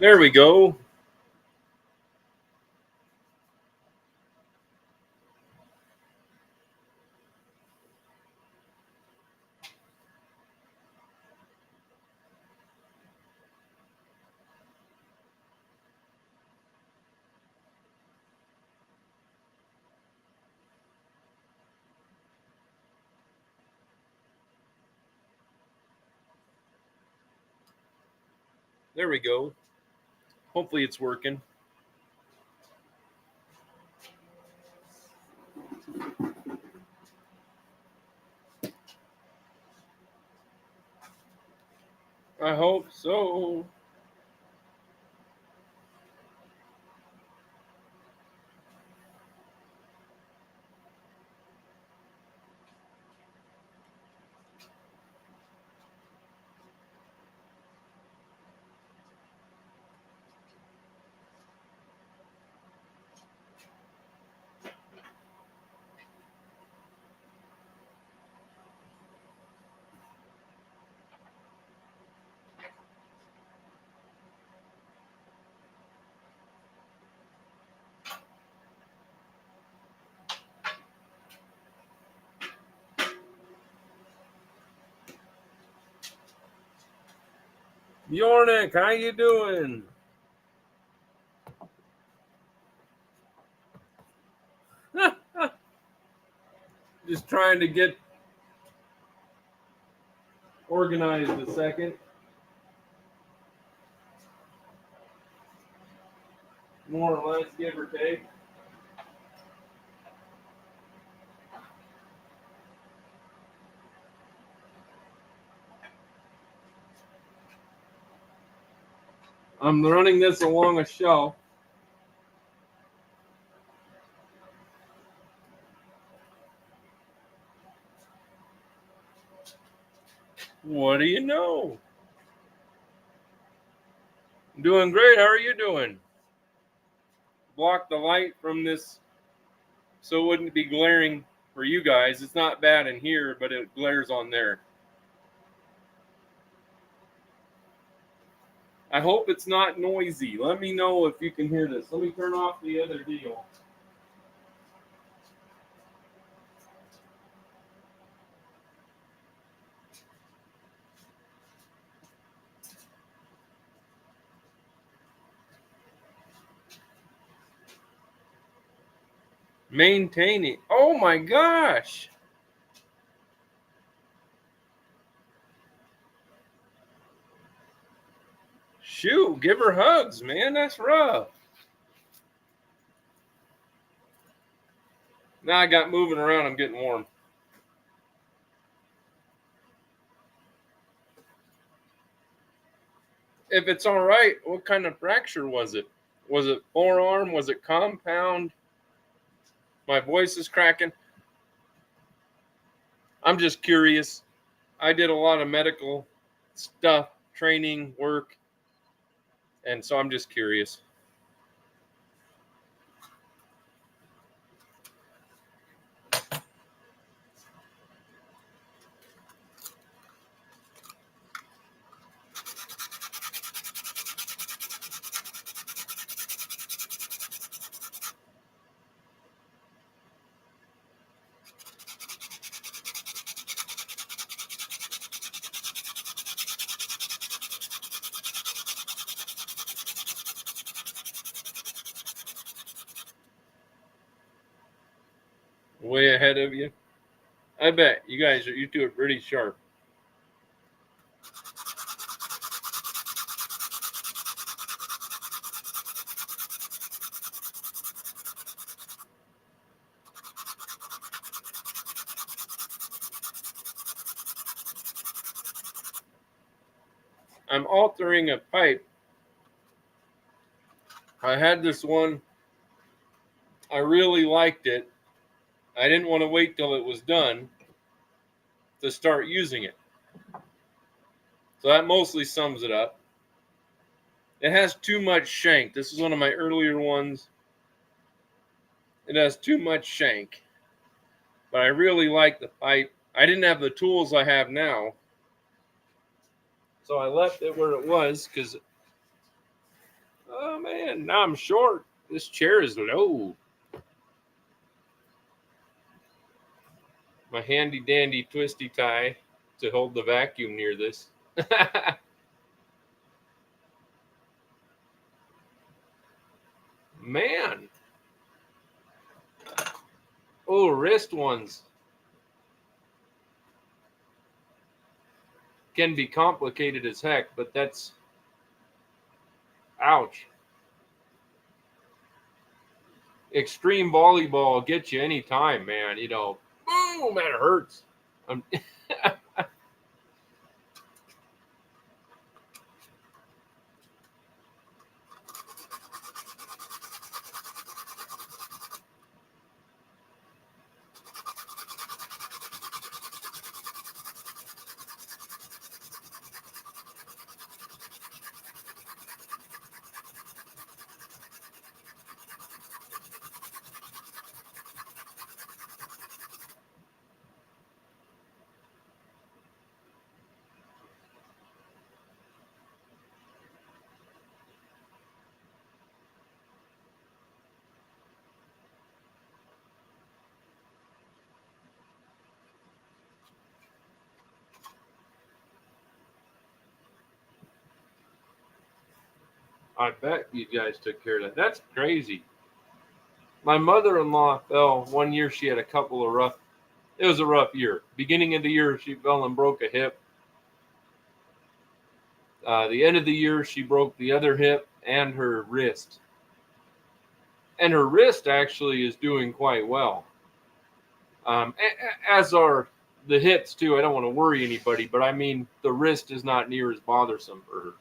There we go. There we go. Hopefully it's working. I hope so. Bjornik, how you doing? Just trying to get organized a second. More or less, give or take. I'm running this along a shelf. What do you know? I'm doing great. How are you doing? Block the light from this so it wouldn't be glaring for you guys. It's not bad in here, but it glares on there. I hope it's not noisy. Let me know if you can hear this. Let me turn off the other deal. Maintaining. Oh my gosh. Shoot, give her hugs, man. That's rough. Now I got moving around. I'm getting warm. If it's all right, what kind of fracture was it? Was it forearm? Was it compound? My voice is cracking. I'm just curious. I did a lot of medical stuff, training, work, and so I'm just curious. Way ahead of you. I bet you guys you do it pretty sharp. I'm altering a pipe. I had this one. I really liked it. I didn't want to wait till it was done to start using it. So that mostly sums it up. It has too much shank. This is one of my earlier ones. It has too much shank. But I really like the pipe. I didn't have the tools I have now. So I left it where it was because man, now I'm short. This chair is low. My handy dandy twisty tie to hold the vacuum near this. Man. Oh, wrist ones can be complicated as heck, but that's ouch. Extreme volleyball gets you anytime, man. You know, boom, man, it hurts. I bet you guys took care of that. That's crazy. My mother-in-law fell one year. She had a couple of rough. It was a rough year. Beginning of the year, she fell and broke a hip. The end of the year, she broke the other hip and her wrist. And her wrist actually is doing quite well. As are the hips too. I don't want to worry anybody, but I mean the wrist is not near as bothersome for her.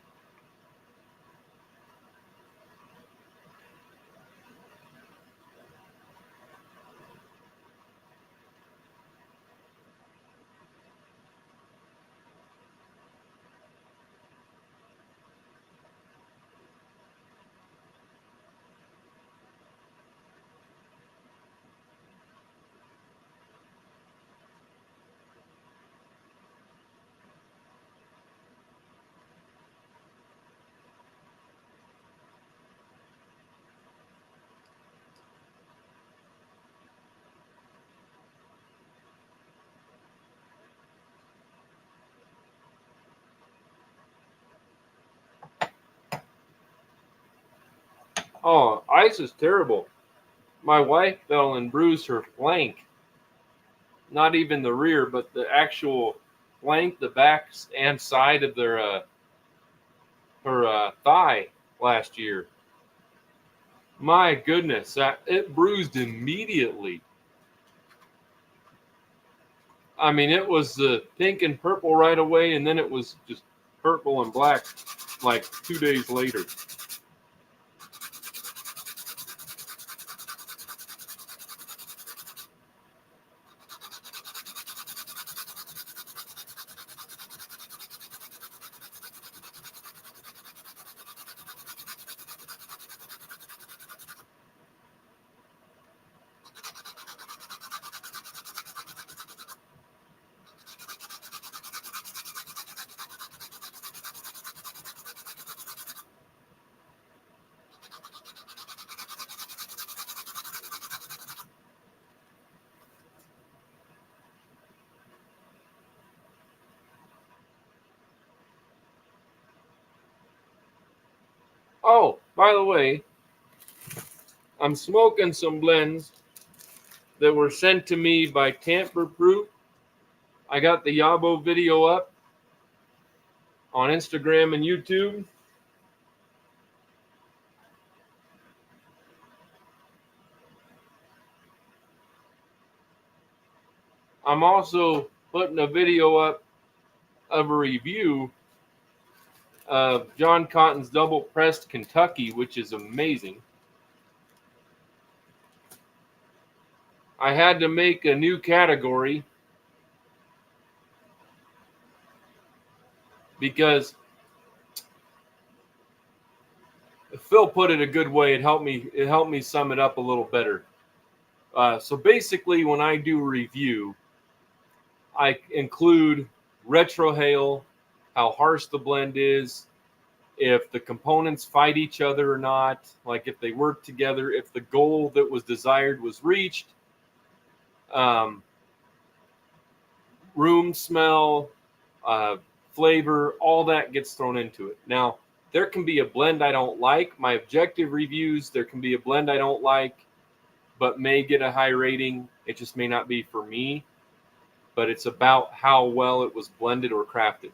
Oh, ice is terrible. My wife fell and bruised her flank. Not even the rear, but the actual flank, the back and side of her thigh last year. My goodness, it bruised immediately. I mean, it was pink and purple right away, and then it was just purple and black like 2 days later. Oh, by the way, I'm smoking some blends that were sent to me by Tamper Proof. I got the Yabo video up on Instagram and YouTube. I'm also putting a video up of a review of John Cotton's Double Pressed Kentucky, which is amazing. I had to make a new category because Phil put it a good way. It helped me sum it up a little better. So basically, when I do a review, I include retrohale, how harsh the blend is, if the components fight each other or not, like if they work together, if the goal that was desired was reached. Um, room smell, flavor, all that gets thrown into it. Now, there can be a blend I don't like. My objective reviews, there can be a blend I don't like, but may get a high rating. It just may not be for me, but it's about how well it was blended or crafted.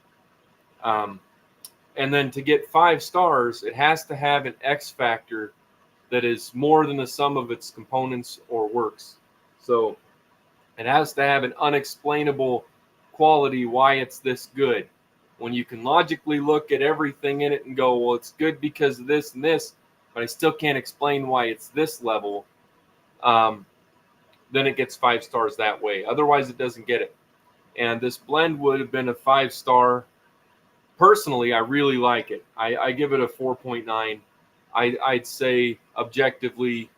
And then to get 5 stars, it has to have an X factor that is more than the sum of its components or works. So it has to have an unexplainable quality why it's this good. When you can logically look at everything in it and go, well, it's good because of this and this, but I still can't explain why it's this level, then it gets 5 stars that way. Otherwise, it doesn't get it. And this blend would have been a 5-star. Personally, I really like it. I give it a 4.9. I'd say objectively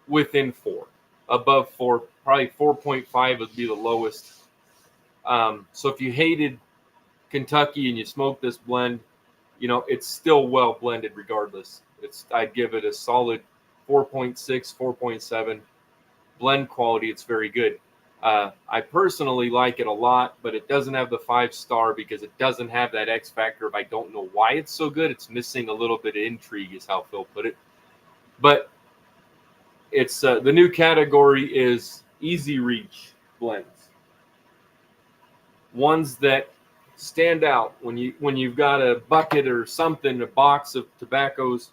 within 4. Above 4, probably 4.5 would be the lowest. So if you hated Kentucky and you smoked this blend, it's still well blended regardless. I'd give it a solid 4.6, 4.7. Blend quality, it's very good. I personally like it a lot, but it doesn't have the 5-star because it doesn't have that X factor. If I don't know why it's so good, it's missing a little bit of intrigue, is how Phil put it. But it's the new category is easy reach blends, ones that stand out when you've got a bucket or something, a box of tobaccos,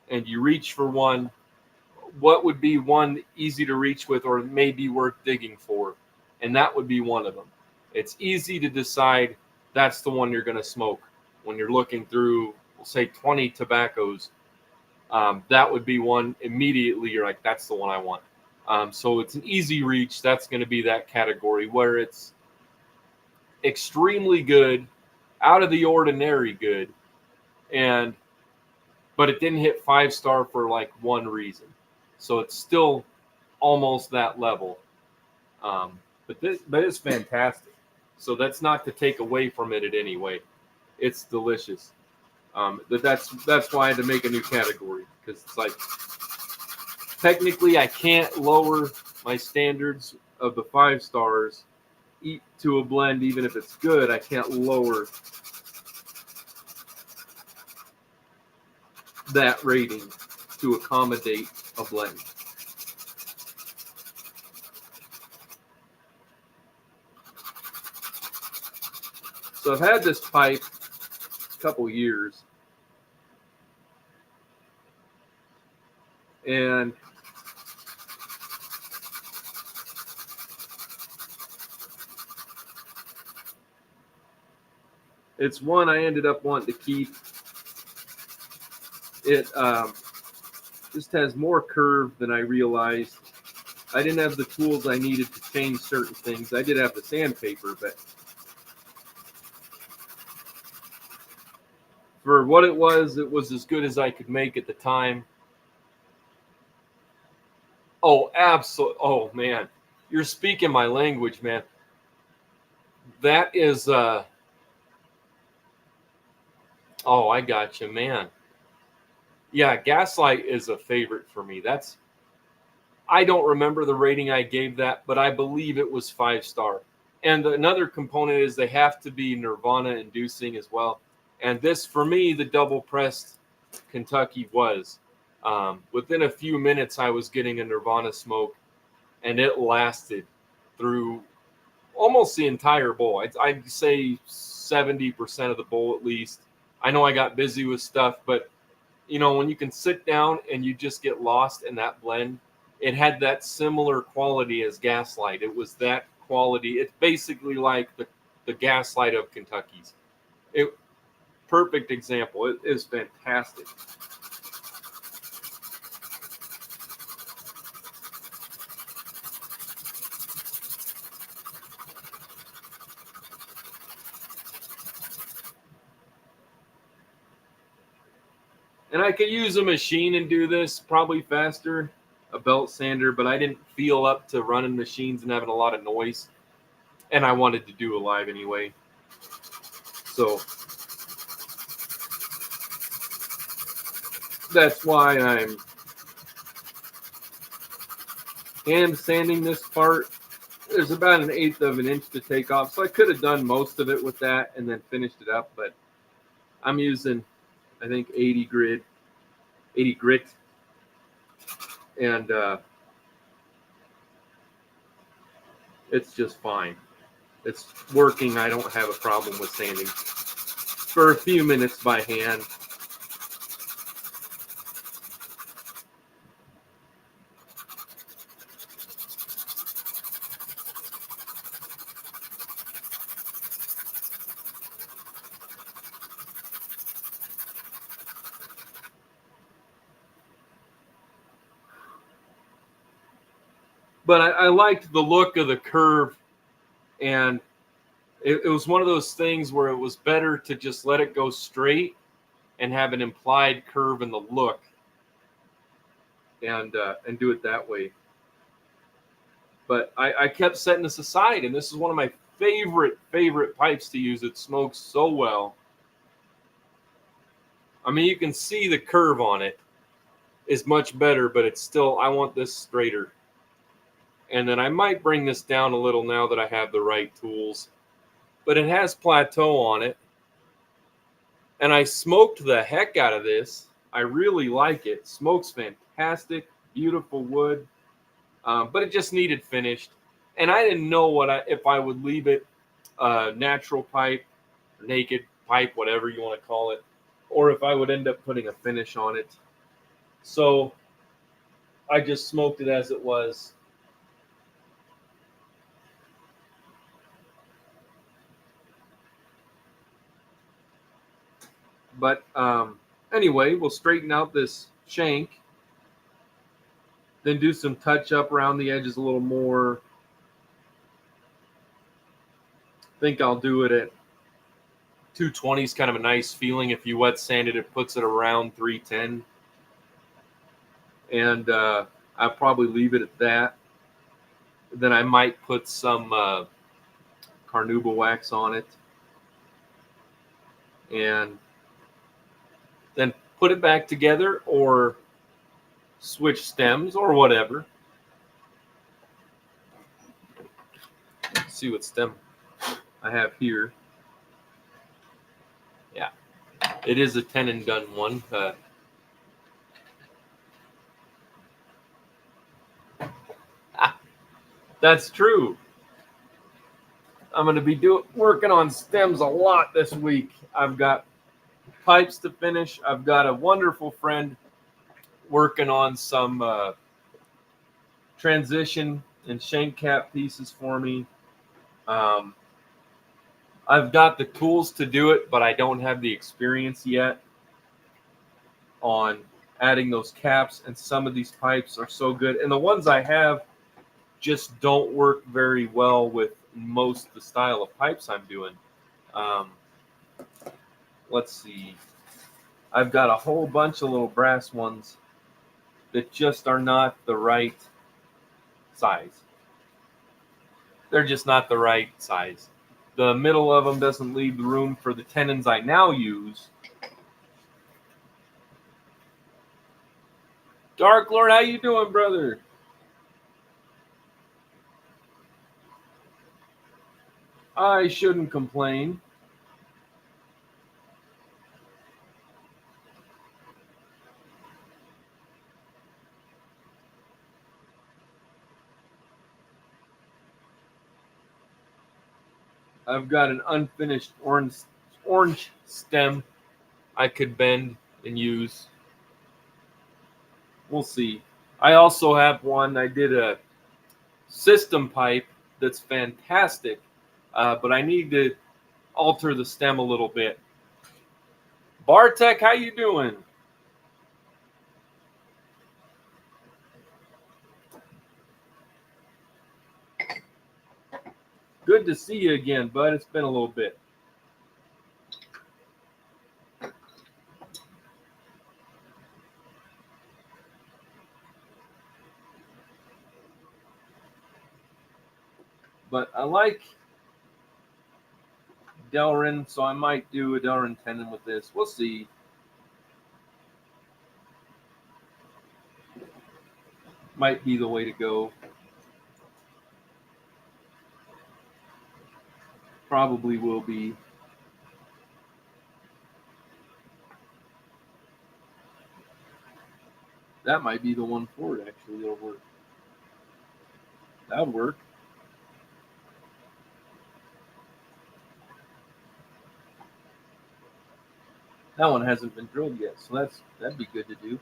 and you reach for one. What would be one easy to reach with or maybe worth digging for? And that would be one of them. It's easy to decide that's the one you're going to smoke when you're looking through, we'll say 20 tobaccos. That would be one immediately you're like, that's the one I want. So it's an easy reach. That's going to be that category where it's extremely good, out of the ordinary good, but it didn't hit 5-star for like one reason. So it's still almost that level. But it's fantastic. So that's not to take away from it in any way. It's delicious. That's why I had to make a new category, because it's like technically I can't lower my standards of the 5 stars to a blend, even if it's good. I can't lower that rating to accommodate a blend. So I've had this pipe a couple years, and it's one I ended up wanting to keep. It just has more curve than I realized. I didn't have the tools I needed to change certain things. I did have the sandpaper, but for what it was as good as I could make at the time. Oh, absolutely. Oh, man. You're speaking my language, man. That is, oh, I got you, man. Yeah, Gaslight is a favorite for me. I don't remember the rating I gave that, but I believe it was 5-star. And another component is they have to be Nirvana inducing as well. And this, for me, the double pressed Kentucky was. Within a few minutes, I was getting a Nirvana smoke, and it lasted through almost the entire bowl. I'd say 70% of the bowl at least. I know I got busy with stuff, but when you can sit down and you just get lost in that blend, it had that similar quality as Gaslight. It was that quality. It's basically like the Gaslight of Kentucky's. Perfect example. It is fantastic. And I could use a machine and do this probably faster, a belt sander, but I didn't feel up to running machines and having a lot of noise. And I wanted to do a live anyway. So that's why I'm hand sanding this part. There's about 1/8 of an inch to take off, so I could have done most of it with that and then finished it up, but I'm using, I think, 80 grit, and it's just fine. It's working. I don't have a problem with sanding for a few minutes by hand. But I liked the look of the curve, and it was one of those things where it was better to just let it go straight and have an implied curve in the look, and do it that way. But I kept setting this aside, and this is one of my favorite pipes to use. It smokes so well. I mean, you can see the curve on it is much better, but it's still, I want this straighter. And then I might bring this down a little now that I have the right tools. But it has plateau on it. And I smoked the heck out of this. I really like it. Smokes fantastic, beautiful wood. But it just needed finished. And I didn't know if I would leave it natural pipe, naked pipe, whatever you want to call it, or if I would end up putting a finish on it. So I just smoked it as it was. But anyway, we'll straighten out this shank, then do some touch up around the edges a little more. I think I'll do it at 220 is kind of a nice feeling. If you wet sand it, it puts it around 310. And I'll probably leave it at that. Then I might put some carnauba wax on it. And then put it back together or switch stems or whatever. Let's see what stem I have here. Yeah, it is a tenon gun one. That's true. I'm going to be working on stems a lot this week. I've got pipes to finish. I've got a wonderful friend working on some transition and shank cap pieces for me. I've got the tools to do it, but I don't have the experience yet on adding those caps, and some of these pipes are so good. And the ones I have just don't work very well with most of the style of pipes I'm doing. Let's see. I've got a whole bunch of little brass ones that just are not the right size. They're just not the right size. The middle of them doesn't leave the room for the tenons I now use. Dark Lord, how you doing, brother? I shouldn't complain. I've got an unfinished orange stem I could bend and use. We'll see. I also have one. I did a system pipe that's fantastic, but I need to alter the stem a little bit. Bartek, how you doing? Good to see you again, bud. It's been a little bit. But I like Delrin, so I might do a Delrin tenon with this. We'll see. might be the way to go. Probably will be. That might be the one for it, actually. It'll work. That'll work. That one hasn't been drilled yet, so that'd be good to do.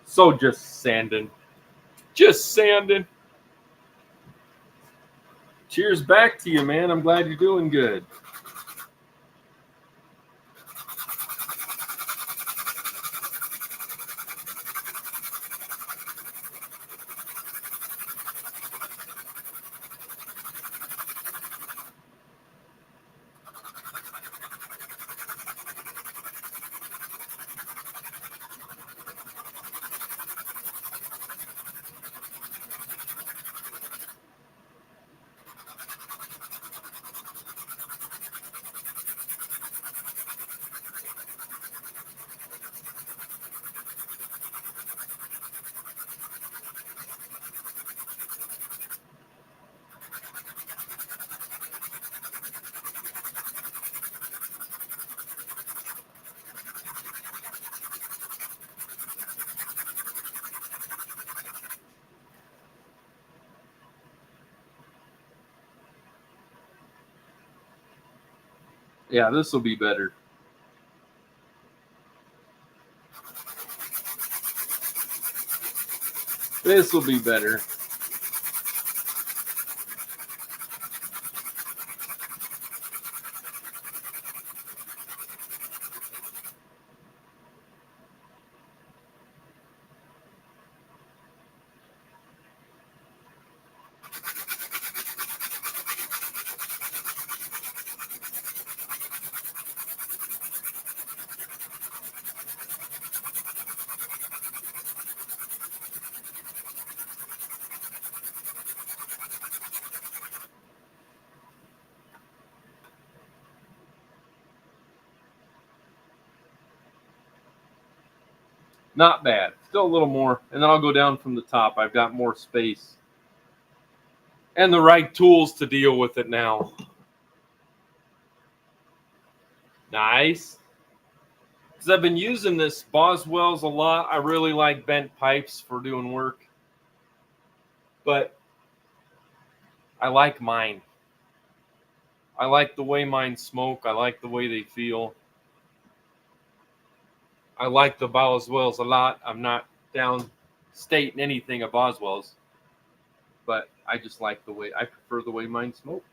So just sanding. Just sanding. Cheers back to you, man. I'm glad you're doing good. Yeah, this will be better. This will be better. Not bad. Still a little more. And then I'll go down from the top. I've got more space. And the right tools to deal with it now. Nice. Because I've been using this Boswell's a lot. I really like bent pipes for doing work. But I like mine. I like the way mine smoke. I like the way they feel. I like the Boswell's a lot. I'm not down stating anything of Boswell's, but I just like the way, I prefer the way mine smoke.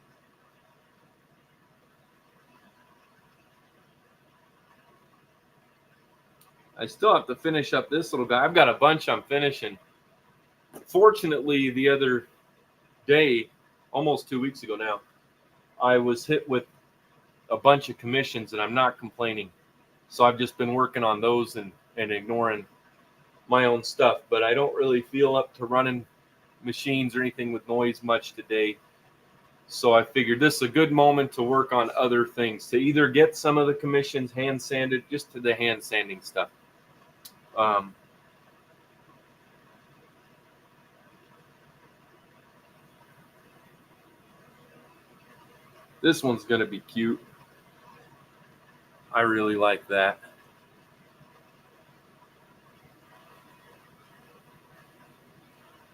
I still have to finish up this little guy. I've got a bunch I'm finishing. Fortunately, the other day, almost 2 weeks ago now, I was hit with a bunch of commissions, and I'm not complaining. So I've just been working on those and ignoring my own stuff. But I don't really feel up to running machines or anything with noise much today. So I figured this is a good moment to work on other things, to either get some of the commissions hand sanded, just to the hand sanding stuff. This one's going to be cute. I really like that.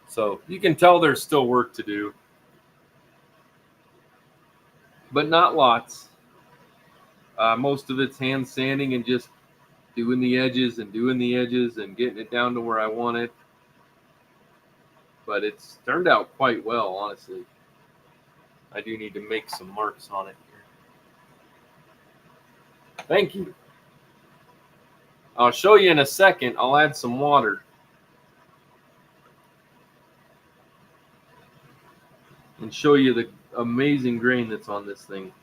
So you can tell there's still work to do, but not lots. Most of it's hand sanding and just doing the edges and getting it down to where I want it. But it's turned out quite well, honestly. I do need to make some marks on it here. Thank you. I'll show you in a second. I'll add some water. And show you the amazing grain that's on this thing.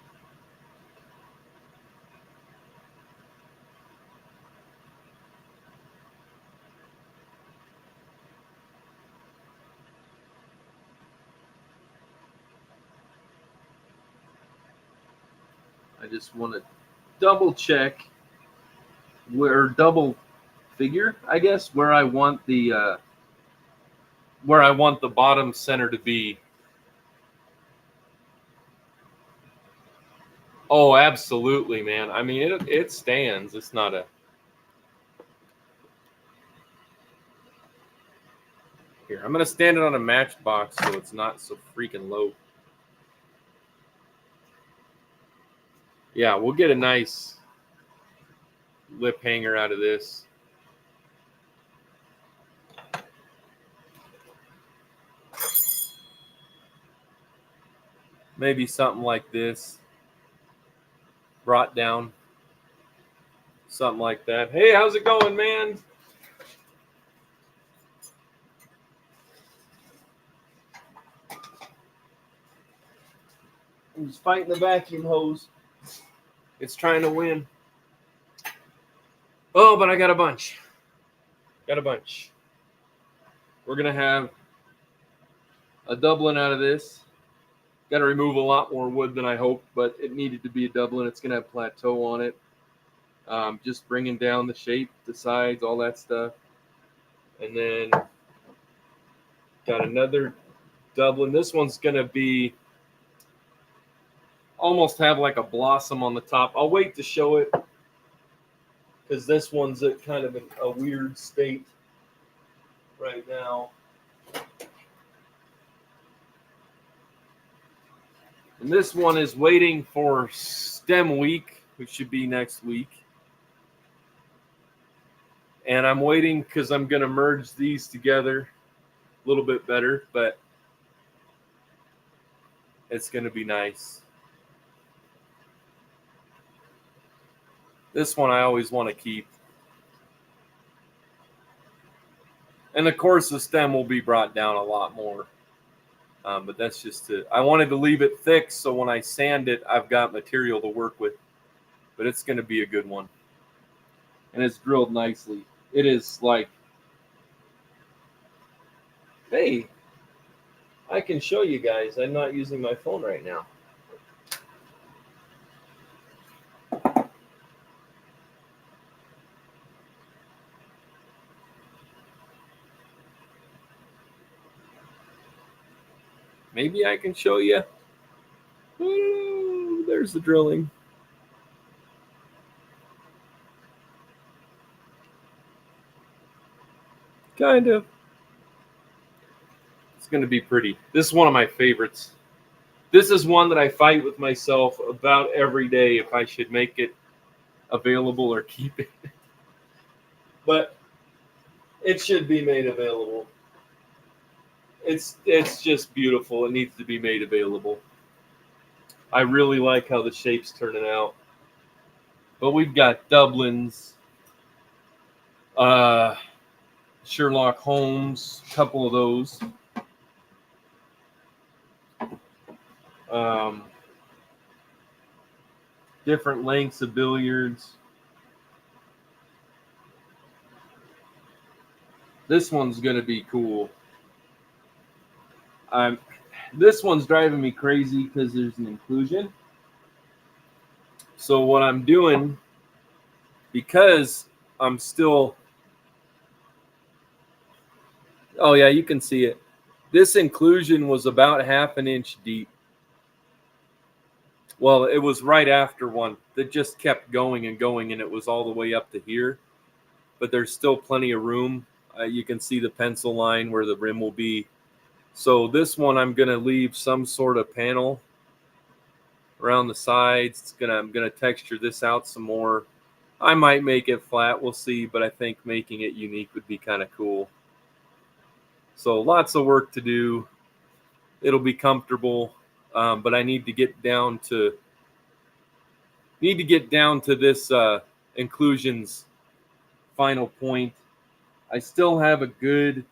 I just want to double check where double figure, I guess, where I want the bottom center to be. Oh, absolutely, man. I mean, it stands. It's not a. Here, I'm gonna stand it on a matchbox so it's not so freaking low. Yeah, we'll get a nice lip hanger out of this. Maybe something like this. Brought down. Something like that. Hey, how's it going, man? I'm just fighting the vacuum hose. It's trying to win. Oh, but I got a bunch. Got a bunch. We're going to have a Dublin out of this. Got to remove a lot more wood than I hoped, but it needed to be a Dublin. It's going to have plateau on it. Just bringing down the shape, the sides, all that stuff. And then got another Dublin. This one's going to be almost have like a blossom on the top. I'll wait to show it because this one's at kind of a weird state right now. And this one is waiting for stem week, which should be next week. And I'm waiting because I'm going to merge these together a little bit better, but it's going to be nice. This one I always want to keep. And of course the stem will be brought down a lot more. But that's just it. I wanted to leave it thick so when I sand it, I've got material to work with. But it's going to be a good one. And it's drilled nicely. It is like, hey, I can show you guys. I'm not using my phone right now. Maybe I can show you. Ooh, there's the drilling. Kind of. It's going to be pretty. This is one of my favorites. This is one that I fight with myself about every day if I should make it available or keep it. But it should be made available. It's just beautiful. It needs to be made available. I really like how the shape's turning out. But we've got Dublins, Sherlock Holmes, a couple of those. Different lengths of billiards. This one's going to be cool. This one's driving me crazy because there's an inclusion. So what I'm doing, because I'm still... Oh, yeah, you can see it. This inclusion was about half an inch deep. Well, it was right after one that just kept going and going, and it was all the way up to here. But there's still plenty of room. You can see the pencil line where the rim will be. So this one, I'm going to leave some sort of panel around the sides. I'm going to texture this out some more. I might make it flat. We'll see. But I think making it unique would be kind of cool. So lots of work to do. It'll be comfortable. But I need to get down to this inclusion's final point. I still have a good...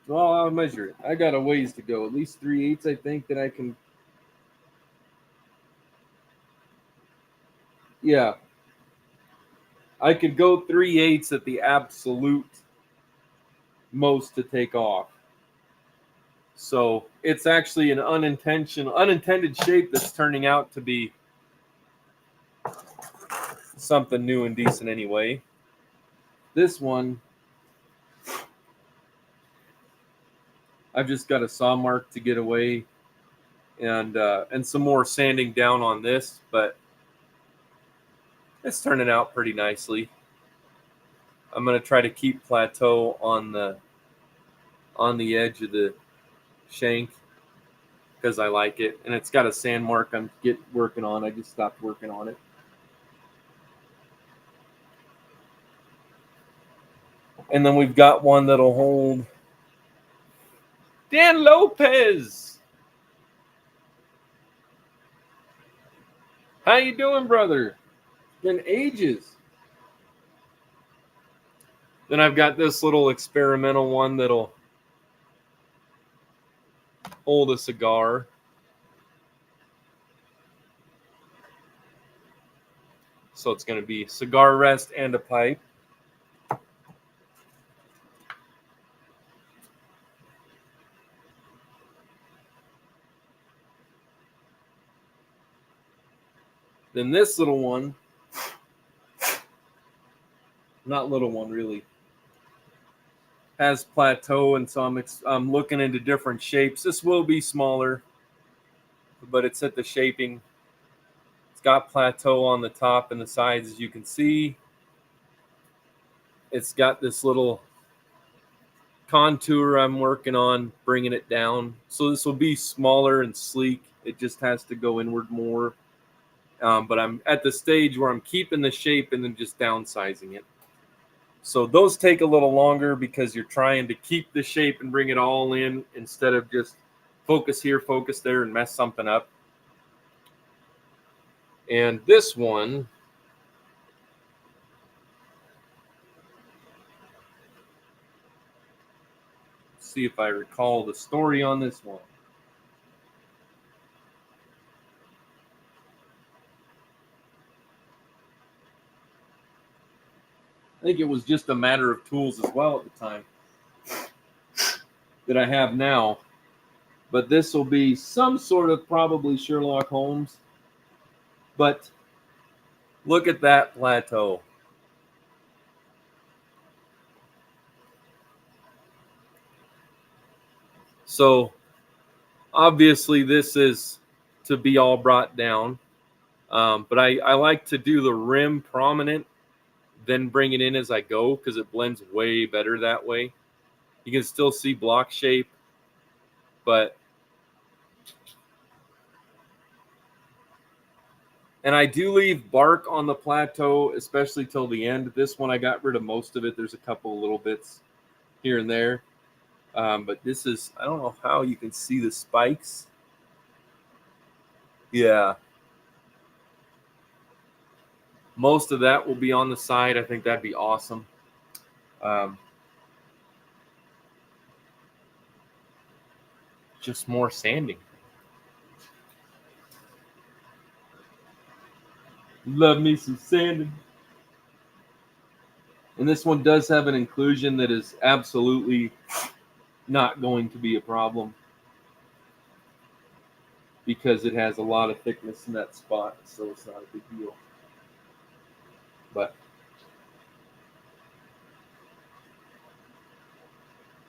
Well, I'll measure it. I got a ways to go. At least 3/8, I think, that I can... Yeah. I could go 3/8 at the absolute most to take off. So it's actually an unintended shape that's turning out to be something new and decent anyway. This one, I've just got a saw mark to get away, and some more sanding down on this, but it's turning out pretty nicely. I'm going to try to keep plateau on the edge of the shank because I like it, and it's got a sand mark I'm working on. I just stopped working on it. And then we've got one that'll hold Dan Lopez. How you doing, brother? Been ages. Then I've got this little experimental one that'll hold a cigar. So it's going to be cigar rest and a pipe. Then this little one, not little one really, has plateau, and so I'm looking into different shapes. This will be smaller, but it's at the shaping. It's got plateau on the top and the sides, as you can see. It's got this little contour I'm working on, bringing it down. So this will be smaller and sleek. It just has to go inward more. But I'm at the stage where I'm keeping the shape and then just downsizing it. So those take a little longer because you're trying to keep the shape and bring it all in instead of just focus here, focus there, and mess something up. And this one, let's see if I recall the story on this one. I think it was just a matter of tools as well at the time that I have now. But this will be some sort of probably Sherlock Holmes. But look at that plateau. So obviously this is to be all brought down. But I like to do the rim prominent, then bring it in as I go because it blends way better that way. You can still see block shape, but and I do leave bark on the plateau, especially till the end. This one I got rid of most of it. There's a couple little bits here and there. But this is, I don't know how you can see the spikes. Yeah. Most of that will be on the side. I think that'd be awesome. Just more sanding. Love me some sanding. And this one does have an inclusion that is absolutely not going to be a problem because it has a lot of thickness in that spot, so it's not a big deal. But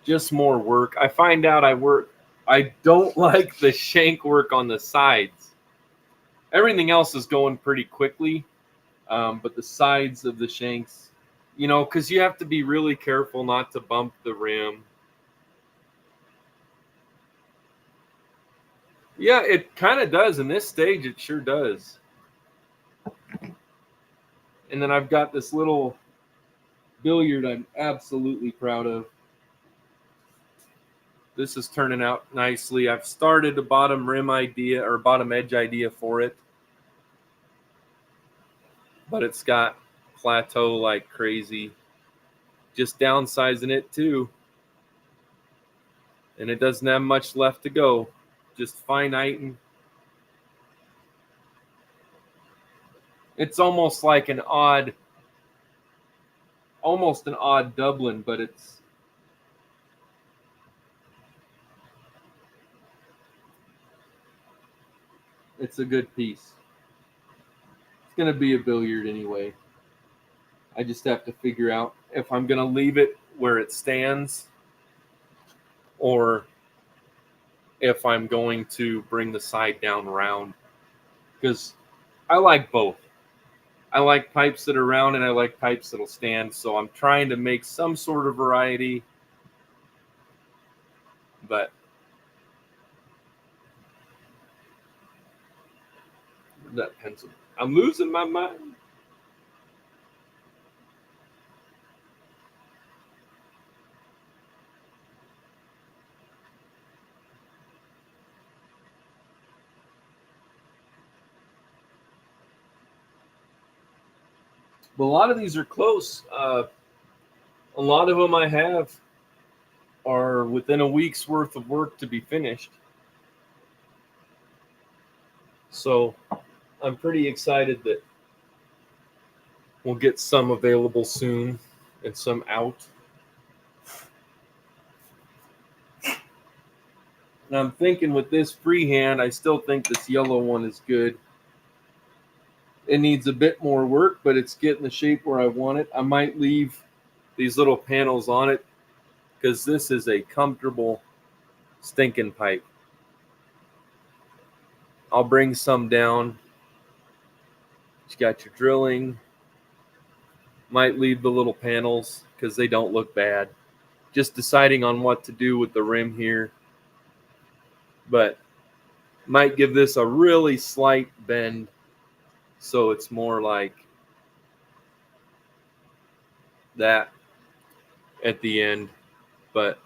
just more work. I find out I don't like the shank work on the sides. Everything else is going pretty quickly, but the sides of the shanks, because you have to be really careful not to bump the rim. Yeah, it kind of does. In this stage, it sure does. And then I've got this little billiard I'm absolutely proud of. This is turning out nicely. I've started a bottom rim idea or bottom edge idea for it, but it's got plateau like crazy. Just downsizing it too. And it doesn't have much left to go. Just finiting. It's almost like an odd Dublin, but it's It's a good piece. It's going to be a billiard anyway. I just have to figure out if I'm going to leave it where it stands or if I'm going to bring the side down round, because I like both. I like pipes that are round and I like pipes that'll stand. So I'm trying to make some sort of variety, but that pencil, I'm losing my mind. But a lot of these are close. A lot of them I have are within a week's worth of work to be finished. So I'm pretty excited that we'll get some available soon and some out. And I'm thinking with this freehand, I still think this yellow one is good. It needs a bit more work, but it's getting the shape where I want it. I might leave these little panels on it because this is a comfortable stinking pipe. I'll bring some down. You got your drilling. Might leave the little panels because they don't look bad. Just deciding on what to do with the rim here. But might give this a really slight bend so it's more like that at the end. But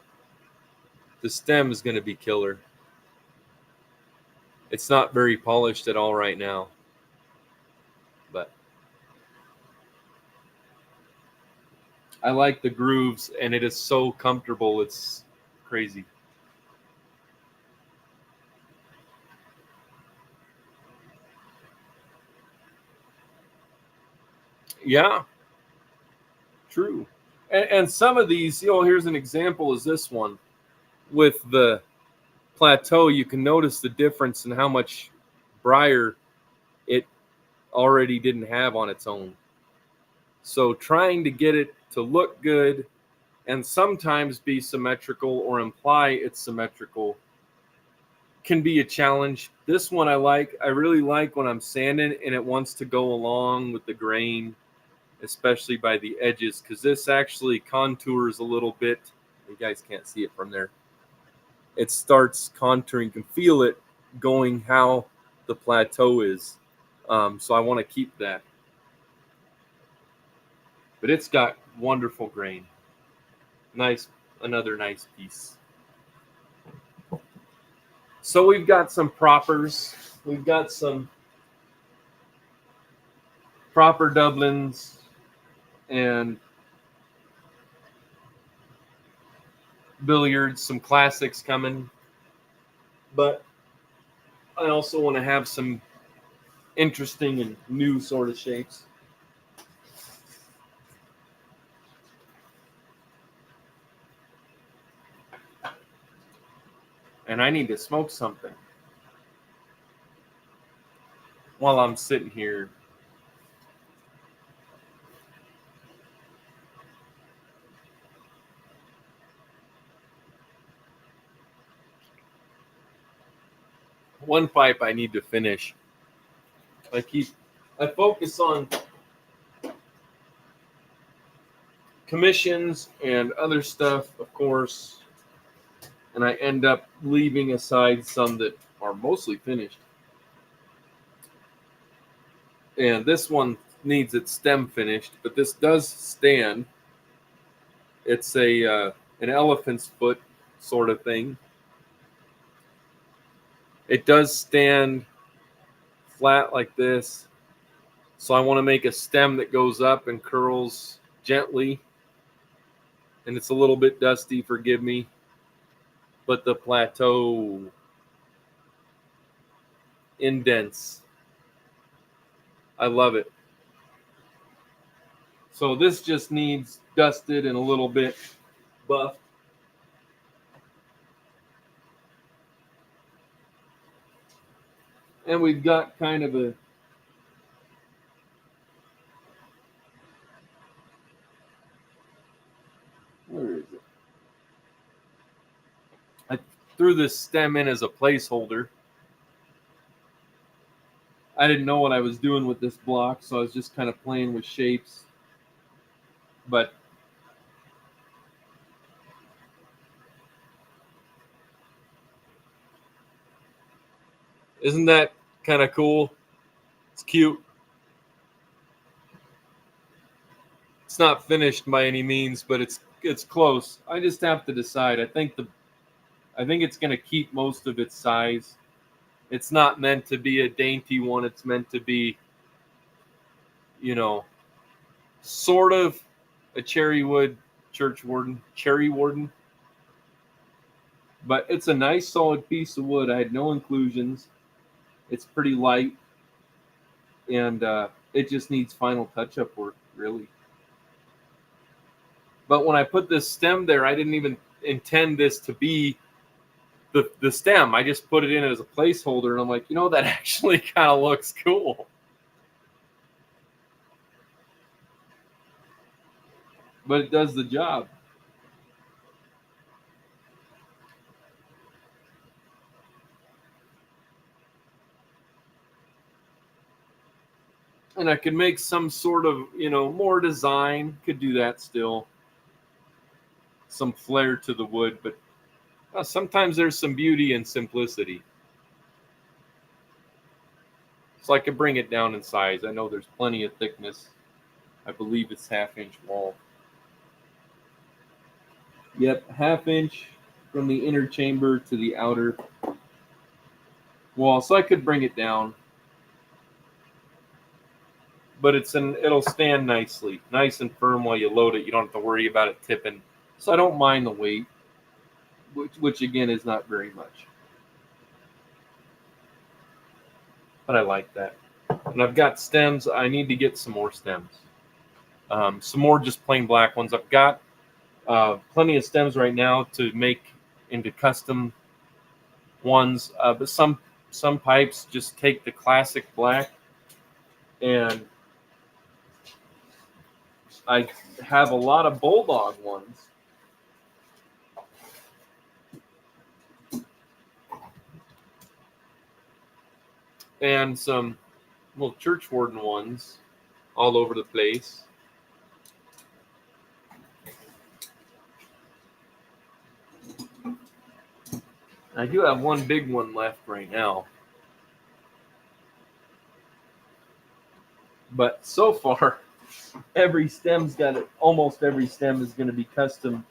the stem is going to be killer. It's not very polished at all right now. But I like the grooves, and it is so comfortable. It's crazy. Yeah, true. And some of these, here's an example is this one. With the plateau, you can notice the difference in how much briar it already didn't have on its own. So trying to get it to look good and sometimes be symmetrical or imply it's symmetrical can be a challenge. This one I really like when I'm sanding and it wants to go along with the grain, especially by the edges, because this actually contours a little bit. You guys can't see it from there. It starts contouring. You can feel it going how the plateau is. So I want to keep that. But it's got wonderful grain. Nice, another nice piece. So we've got some proppers. We've got some proper Dublins and billiards, some classics coming. But I also want to have some interesting and new sort of shapes. And I need to smoke something while I'm sitting here. One pipe I need to finish. I focus on commissions and other stuff, of course, and I end up leaving aside some that are mostly finished. And this one needs its stem finished, but this does stand. It's an elephant's foot sort of thing. It does stand flat like this. So I want to make a stem that goes up and curls gently. And it's a little bit dusty, forgive me. But the plateau indents. I love it. So this just needs dusted and a little bit buffed. And we've got kind of a, where is it? I threw this stem in as a placeholder. I didn't know what I was doing with this block, so I was just kind of playing with shapes. But isn't that kind of cool? It's cute. It's not finished by any means, but it's close. I just have to decide. I think it's going to keep most of its size. It's not meant to be a dainty one. It's meant to be, you know, sort of a cherry wood cherry warden. But it's a nice solid piece of wood. I had no inclusions. It's pretty light, and it just needs final touch-up work, really. But when I put this stem there, I didn't even intend this to be the stem. I just put it in as a placeholder, and I'm like, that actually kind of looks cool. But it does the job. And I could make some sort of, more design. Could do that still. Some flair to the wood, but sometimes there's some beauty in simplicity. So I could bring it down in size. I know there's plenty of thickness. I believe it's 1/2 inch wall. Yep, 1/2 inch from the inner chamber to the outer wall. So I could bring it down. But it'll stand nicely, nice and firm while you load it. You don't have to worry about it tipping. So I don't mind the weight, which again is not very much. But I like that. And I've got stems. I need to get some more stems. Some more just plain black ones. I've got plenty of stems right now to make into custom ones. But some pipes just take the classic black, and I have a lot of bulldog ones. And some little church warden ones all over the place. I do have one big one left right now. But so far, almost every stem is going to be custom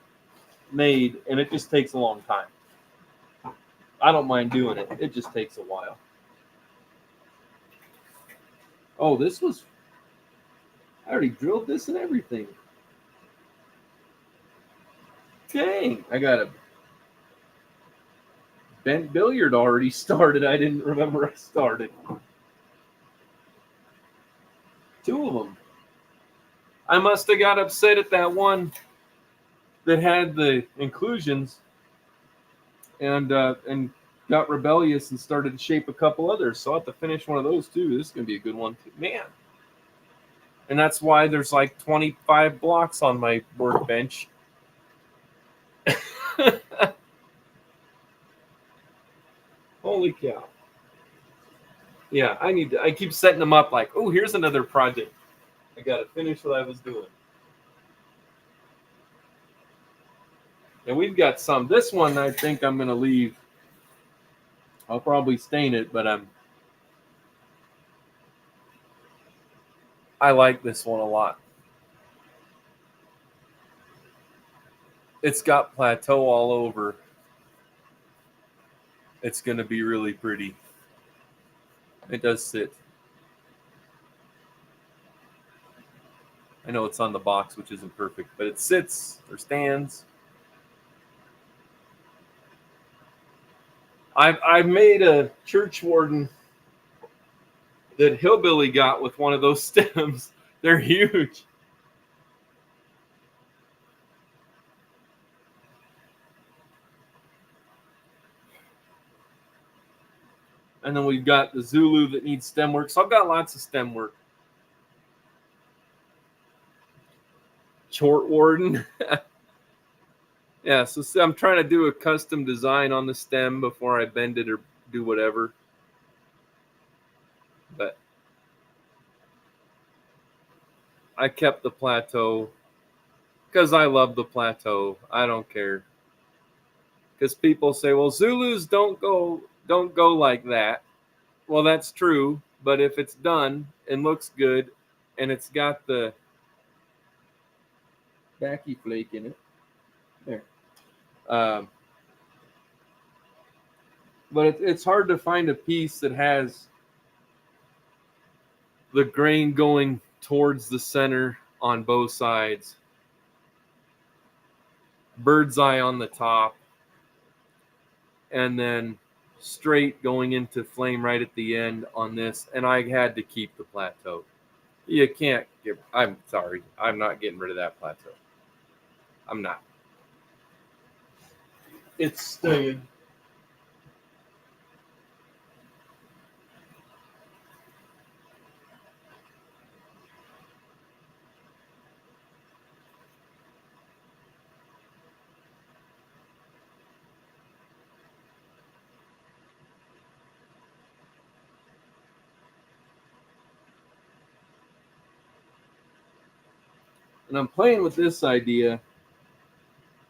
made, and it just takes a long time. I don't mind doing it. It just takes a while. Oh, I already drilled this and everything. Dang, I got a bent billiard already started. I didn't remember I started. 2 of them. I must have got upset at that one that had the inclusions and got rebellious and started to shape a couple others. So I'll have to finish one of those too. This is going to be a good one too. Man. And that's why there's like 25 blocks on my workbench. Holy cow. Yeah, I keep setting them up like, oh, here's another project. I got to finish what I was doing. And we've got some. This one I think I'm going to leave. I'll probably stain it, but I like this one a lot. It's got plateau all over. It's going to be really pretty. It does sit. I know it's on the box, which isn't perfect, but it sits or stands. I've made a church warden that Hillbilly got with one of those stems. They're huge. And then we've got the Zulu that needs stem work. So I've got lots of stem work. Chort Warden. Yeah, so I'm trying to do a custom design on the stem before I bend it or do whatever. But I kept the plateau because I love the plateau. I don't care. Because people say, well, Zulus don't go like that. Well, that's true, but if it's done and looks good and it's got the backy flake in it, there. But it's hard to find a piece that has the grain going towards the center on both sides. Bird's eye on the top, and then straight going into flame right at the end on this. And I had to keep the plateau. You can't get, I'm sorry, I'm not getting rid of that plateau. I'm not. It's staying. And I'm playing with this idea.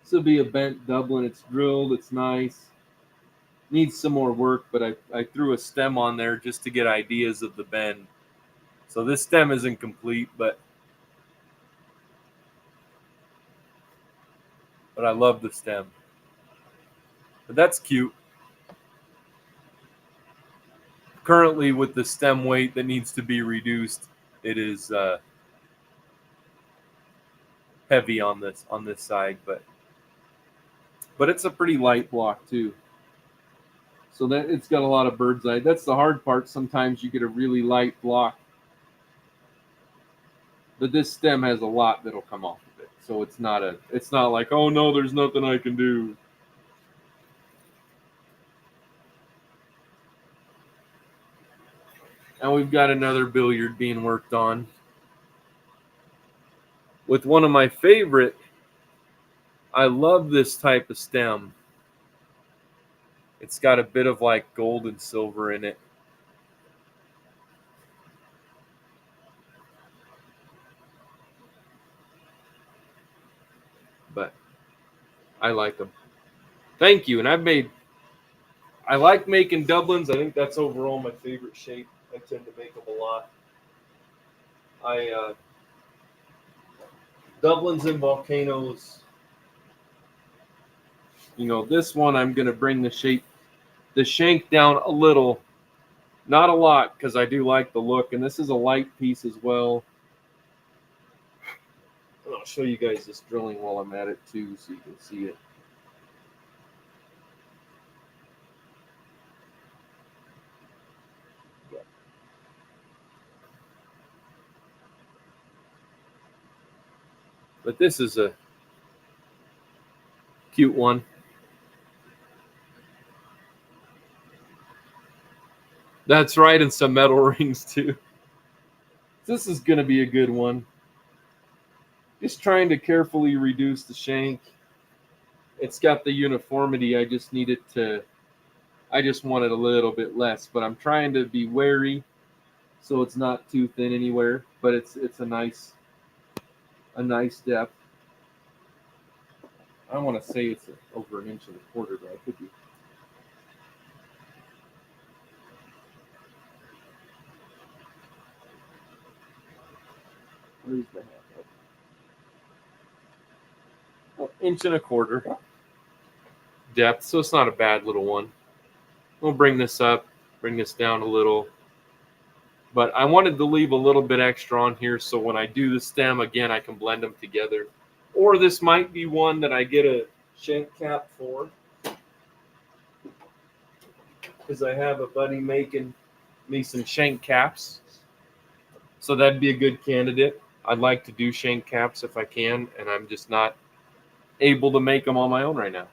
This will be a bent Dublin. It's drilled. It's nice. Needs some more work, but I threw a stem on there just to get ideas of the bend. So this stem isn't complete, but I love the stem. But that's cute. Currently, with the stem weight that needs to be reduced, it is heavy on this side, but it's a pretty light block too. So that it's got a lot of bird's eye. That's the hard part. Sometimes you get a really light block, but this stem has a lot that'll come off of it. So it's not like, oh no, there's nothing I can do. And we've got another billiard being worked on with one of my favorite. I love this type of stem. It's got a bit of like gold and silver in it. But I like them. Thank you. And I like making Dublins. I think that's overall my favorite shape. I tend to make them a lot. Dublins and volcanoes. You know, this one I'm going to bring the shank down a little. Not a lot, because I do like the look. And this is a light piece as well. And I'll show you guys this drilling while I'm at it too, so you can see it. But this is a cute one. That's right, and some metal rings too. This is going to be a good one. Just trying to carefully reduce the shank. It's got the uniformity. I just want it a little bit less, but I'm trying to be wary so it's not too thin anywhere, but it's a nice depth. I want to say it's over 1.25 inches, but I could be. Where's the half? Oh, 1.25 inches depth, so it's not a bad little one. We'll bring this up, bring this down a little. But I wanted to leave a little bit extra on here so when I do the stem, again, I can blend them together. Or this might be one that I get a shank cap for, because I have a buddy making me some shank caps. So that'd be a good candidate. I'd like to do shank caps if I can, and I'm just not able to make them on my own right now.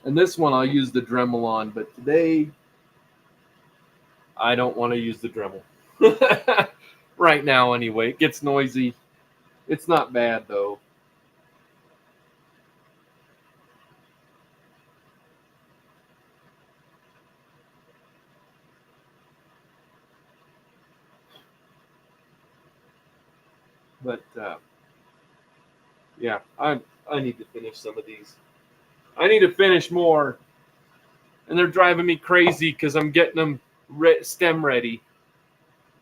And this one I'll use the Dremel on, but today I don't want to use the Dremel. Right now anyway. It gets noisy. It's not bad though. But yeah, I need to finish some of these. I need to finish more, and they're driving me crazy because I'm getting them stem ready,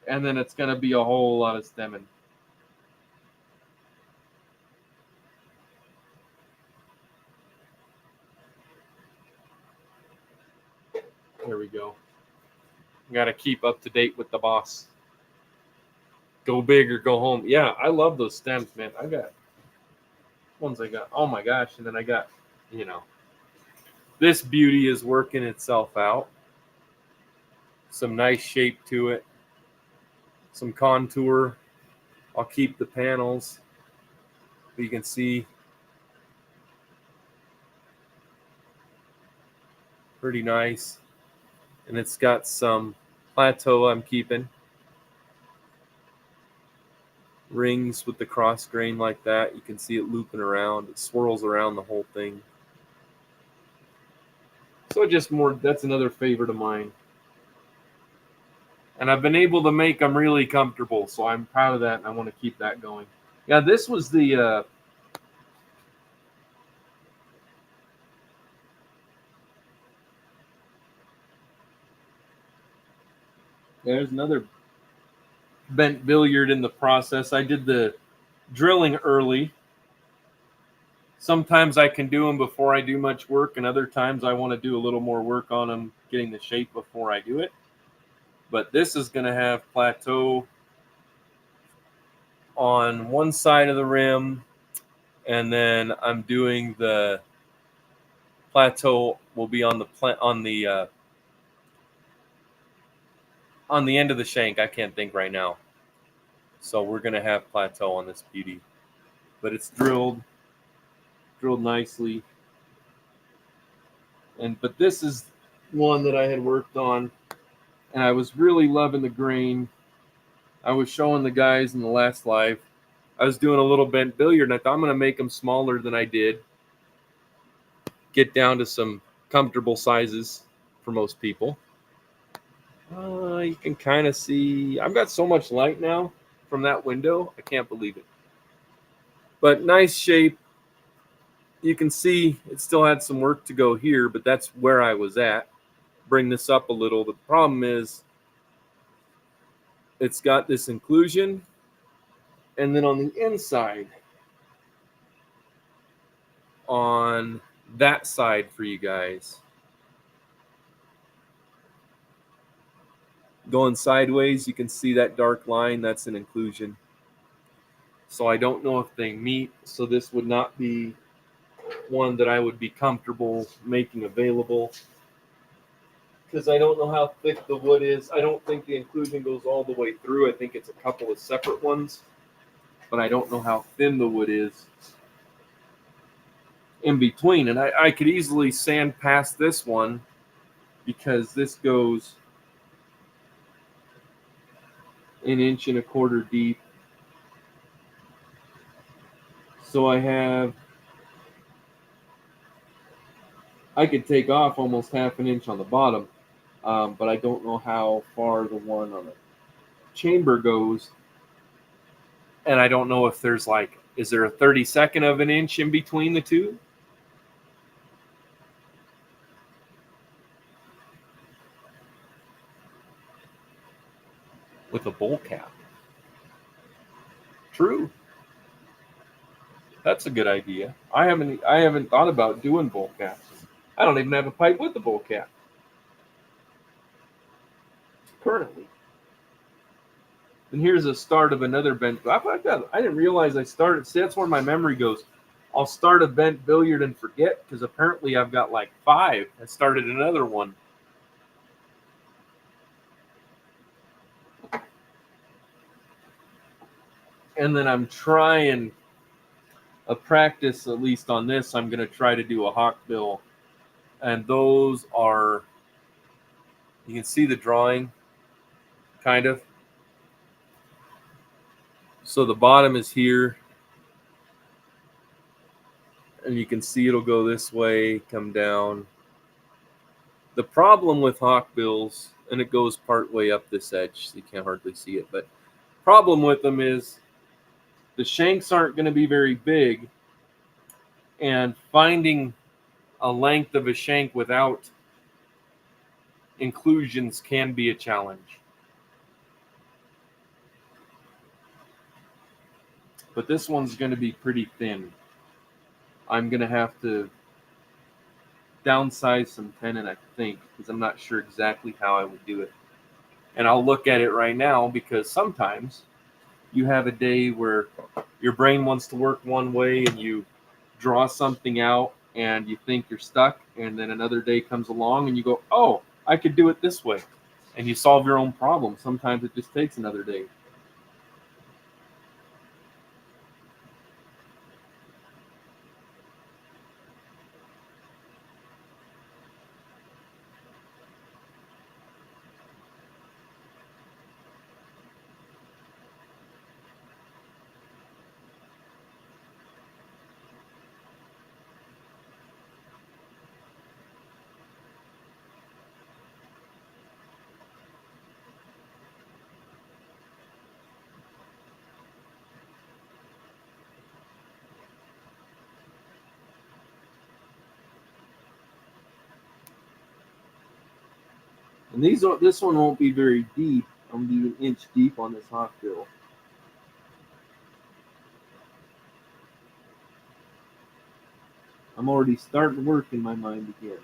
and then it's gonna be a whole lot of stemming. There we go. Got to keep up to date with the boss. Go big or go home. Yeah, I love those stems, man. I got ones I got. Oh my gosh! And then I got, you know, this beauty is working itself out. Some nice shape to it. Some contour. I'll keep the panels. You can see pretty nice. And it's got some plateau I'm keeping. Rings with the cross grain like that. You can see it looping around. It swirls around the whole thing. So just more, that's another favorite of mine. And I've been able to make them really comfortable, so I'm proud of that, and I want to keep that going. Yeah, this was the there's another bent billiard in the process. I did the drilling early. Sometimes I can do them before I do much work, and other times I want to do a little more work on them, getting the shape before I do it. But this is going to have plateau on one side of the rim, and then I'm doing the plateau will be on the on the end of the shank. I can't think right now. So we're going to have plateau on this beauty. But it's drilled nicely. But this is one that I had worked on, and I was really loving the grain. I was showing the guys in the last live. I was doing a little bent billiard, and I thought I'm going to make them smaller than I did. Get down to some comfortable sizes for most people. You can kind of see. I've got so much light now from that window. I can't believe it. But nice shape. You can see it still had some work to go here, but that's where I was at. Bring this up a little. The problem is it's got this inclusion, and then on the inside, on that side for you guys, going sideways, you can see that dark line. That's an inclusion. So I don't know if they meet. So this would not be one that I would be comfortable making available, because I don't know how thick the wood is. I don't think the inclusion goes all the way through. I think it's a couple of separate ones, but I don't know how thin the wood is in between. And I could easily sand past this one, because this goes 1.25 inches deep. So I could take off almost 1/2 inch on the bottom, but I don't know how far the one on the chamber goes. And I don't know if there's is there a 32nd of an inch in between the two? With a bowl cap. True. That's a good idea. I haven't thought about doing bowl caps. I don't even have a pipe with a bowl cap currently. And here's a start of another bent. I didn't realize I started. See, that's where my memory goes. I'll start a bent billiard and forget, because apparently I've got 5. I started another one. And then I'm trying a practice, at least on this. I'm going to try to do a hawkbill And those are, you can see the drawing, kind of. So the bottom is here, and you can see it'll go this way, come down. The problem with hawkbills, and it goes part way up this edge, so you can't hardly see it, but problem with them is the shanks aren't going to be very big, and finding a length of a shank without inclusions can be a challenge. But this one's going to be pretty thin. I'm going to have to downsize some tenon, I think, because I'm not sure exactly how I would do it. And I'll look at it right now, because sometimes you have a day where your brain wants to work one way and you draw something out and you think you're stuck, and then another day comes along and you go, oh, I could do it this way. And you solve your own problem. Sometimes it just takes another day. And this one won't be very deep. I'm going to be an inch deep on this hawkbill. I'm already starting to work in my mind again.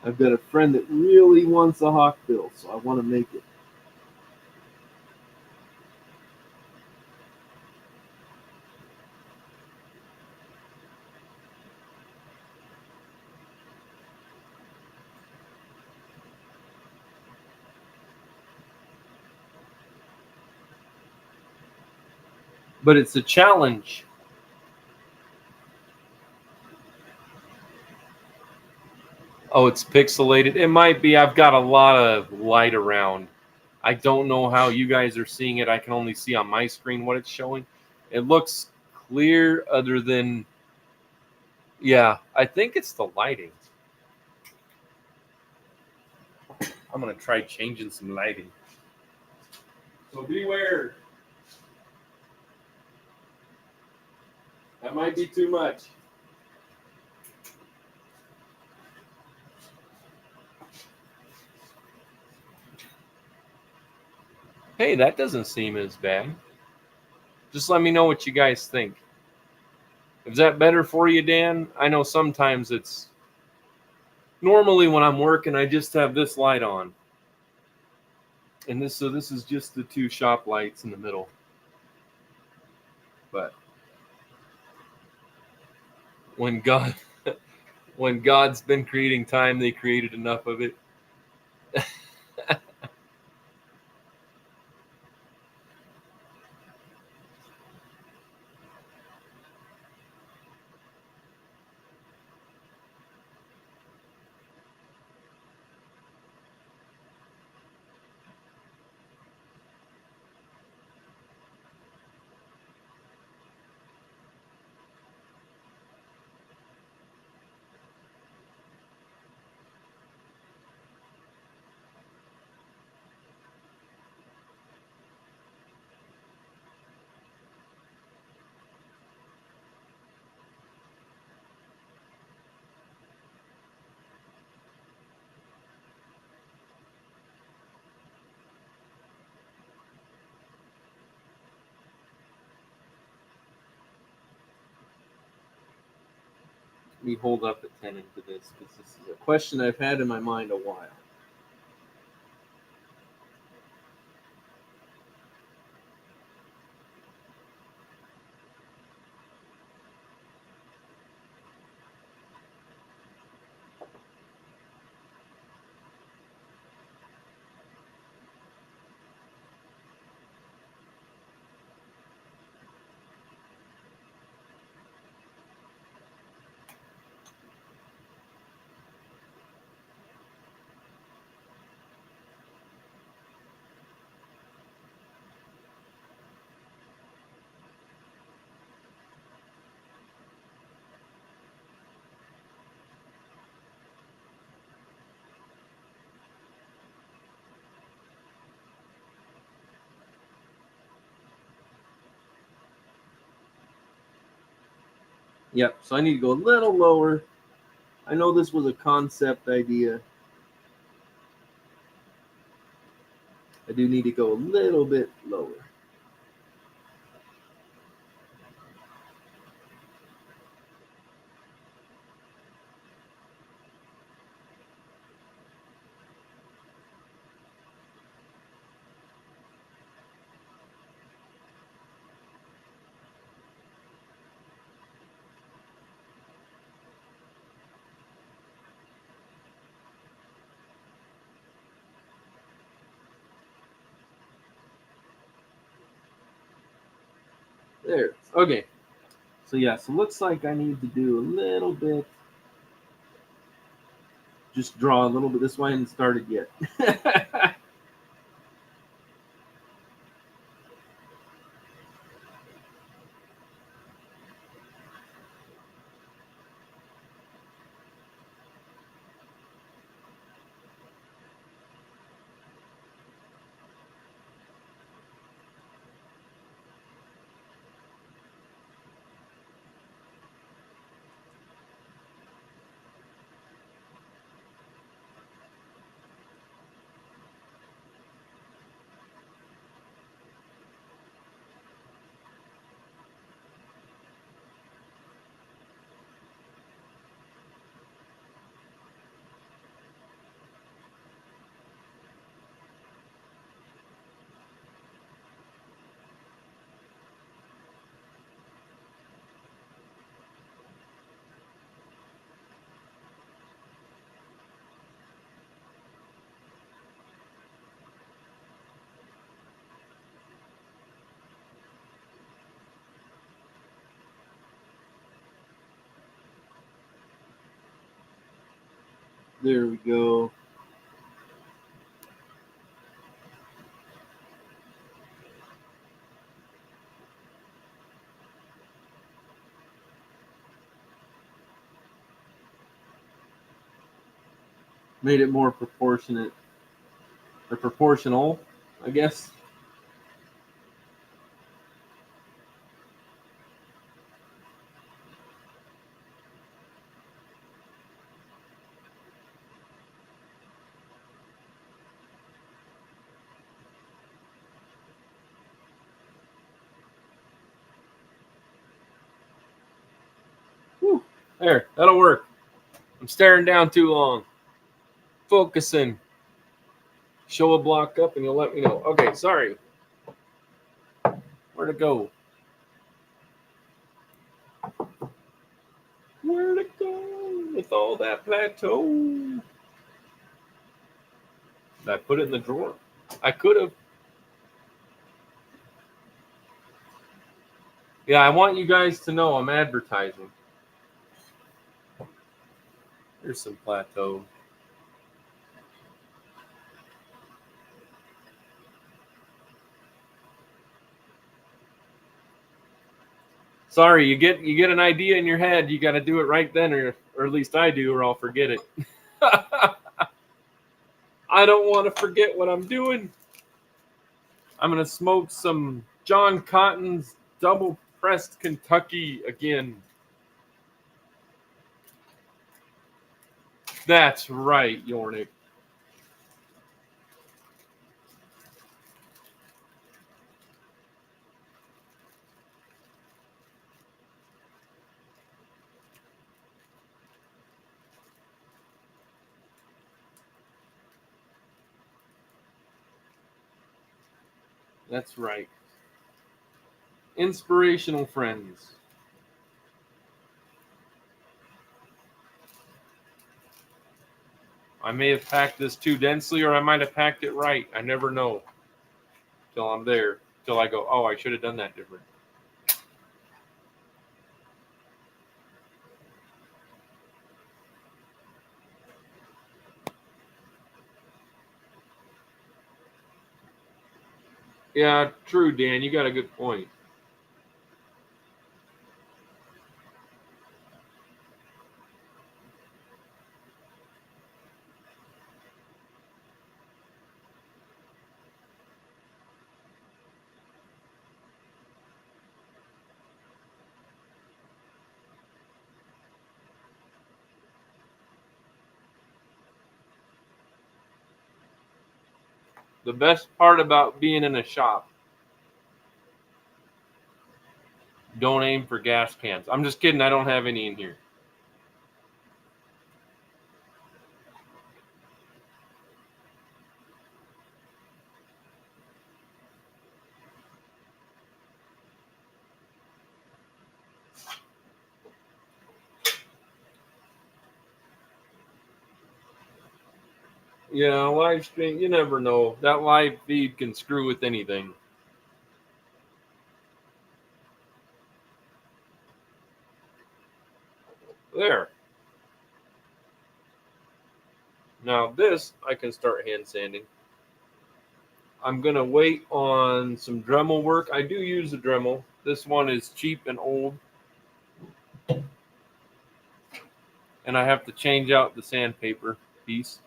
I've got a friend that really wants a hawkbill, so I want to make it. But it's a challenge. Oh, it's pixelated. It might be. I've got a lot of light around. I don't know how you guys are seeing it. I can only see on my screen what it's showing. It looks clear other than, yeah, I think it's the lighting. I'm going to try changing some lighting. So beware. That might be too much. Hey, that doesn't seem as bad. Just let me know what you guys think. Is that better for you, Dan? I know sometimes it's... Normally when I'm working, I just have this light on. And this is just the two shop lights in the middle. But when God's been creating time, they created enough of it. Let me hold up a tenon to this, because this is a question I've had in my mind a while. Yep, so I need to go a little lower. I know this was a concept idea. I do need to go a little bit lower. There. Okay. So yeah, so looks like I need to do a little bit. Just draw a little bit. This one I hadn't started yet. There we go. Made it more proportionate or proportional, I guess. Whew. There, that'll work. I'm staring down too long. Focusing. Show a block up and you'll let me know. Okay, sorry. Where'd it go? Where'd it go with all that plateau? Did I put it in the drawer? I could have. Yeah, I want you guys to know I'm advertising. Here's some plateau. Sorry, you get an idea in your head, you got to do it right then, or at least I do, or I'll forget it. I don't want to forget what I'm doing. I'm gonna smoke some John Cotton's double pressed Kentucky again. That's right, Yornik. That's right. Inspirational friends. I may have packed this too densely, or I might have packed it right. I never know till I'm there, till I go, oh, I should have done that different. Yeah, true, Dan. You got a good point. The best part about being in a shop, don't aim for gas cans. I'm just kidding. I don't have any in here. Yeah, live stream, you never know. That live feed can screw with anything. There. Now this, I can start hand sanding. I'm going to wait on some Dremel work. I do use a Dremel. This one is cheap and old. And I have to change out the sandpaper piece.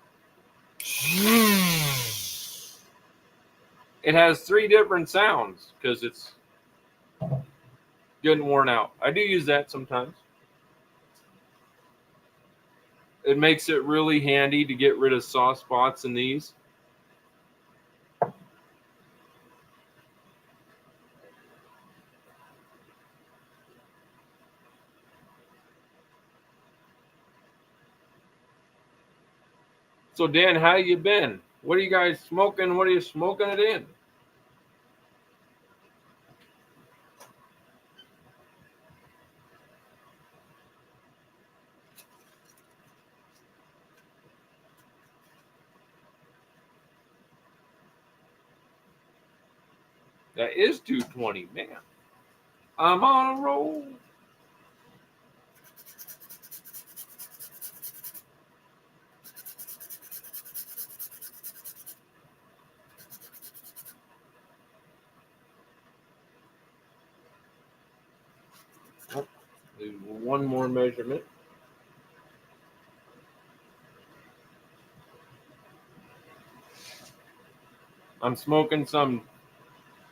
It has 3 different sounds because it's getting worn out. I do use that sometimes. It makes it really handy to get rid of soft spots in these. So Dan, how you been? What are you guys smoking? What are you smoking it in? That is 220, man. I'm on a roll. Oh, one more measurement. I'm smoking some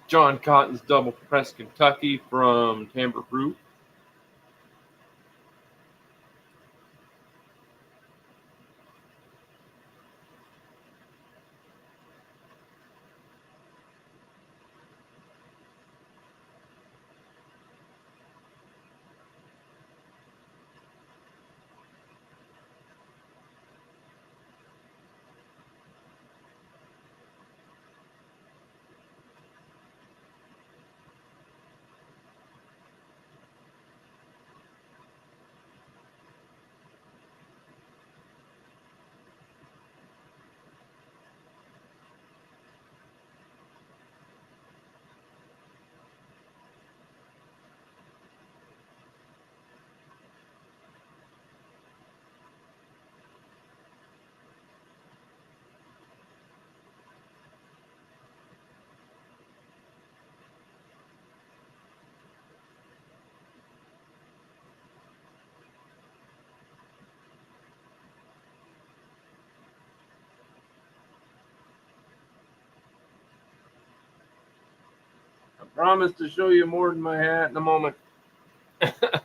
John Cotton's Double Press Kentucky from Tamper Fruit. I promise to show you more than my hat in a moment. A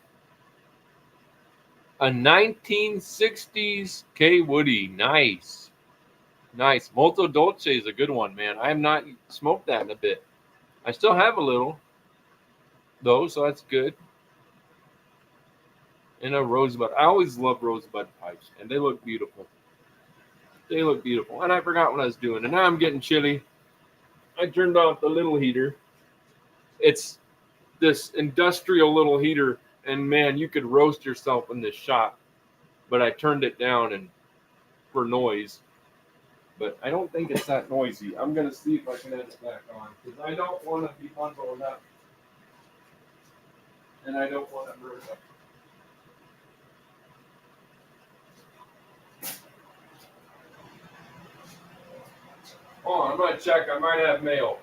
1960s K Woody. Nice. Nice. Molto Dolce is a good one, man. I have not smoked that in a bit. I still have a little, though, so that's good. And a rosebud. I always love rosebud pipes, and they look beautiful. They look beautiful. And I forgot what I was doing, and now I'm getting chilly. I turned off the little heater. It's this industrial little heater, and man, you could roast yourself in this shop. But I turned it down and for noise. But I don't think it's that noisy. I'm gonna see if I can add it back on because I don't want to be bundled up, and I don't want to burn up. Oh, I'm gonna check. I might have mail.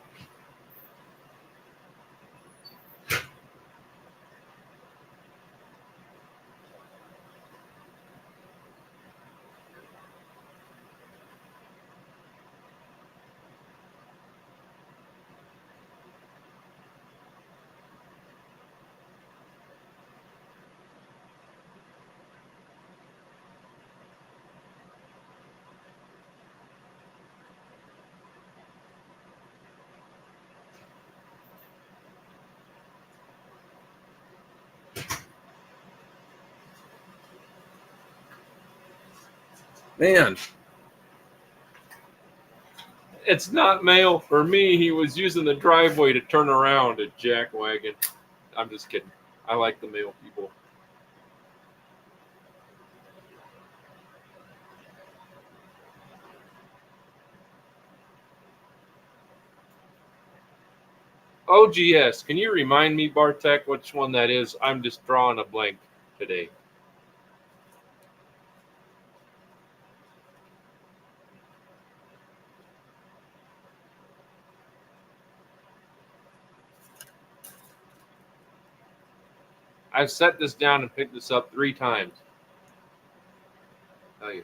Man, it's not mail for me. He was using the driveway to turn around a jack wagon. I'm just kidding. I like the mail people. OGS, can you remind me, Bartek, which one that is? I'm just drawing a blank today. I've set this down and picked this up 3 times. Tell you.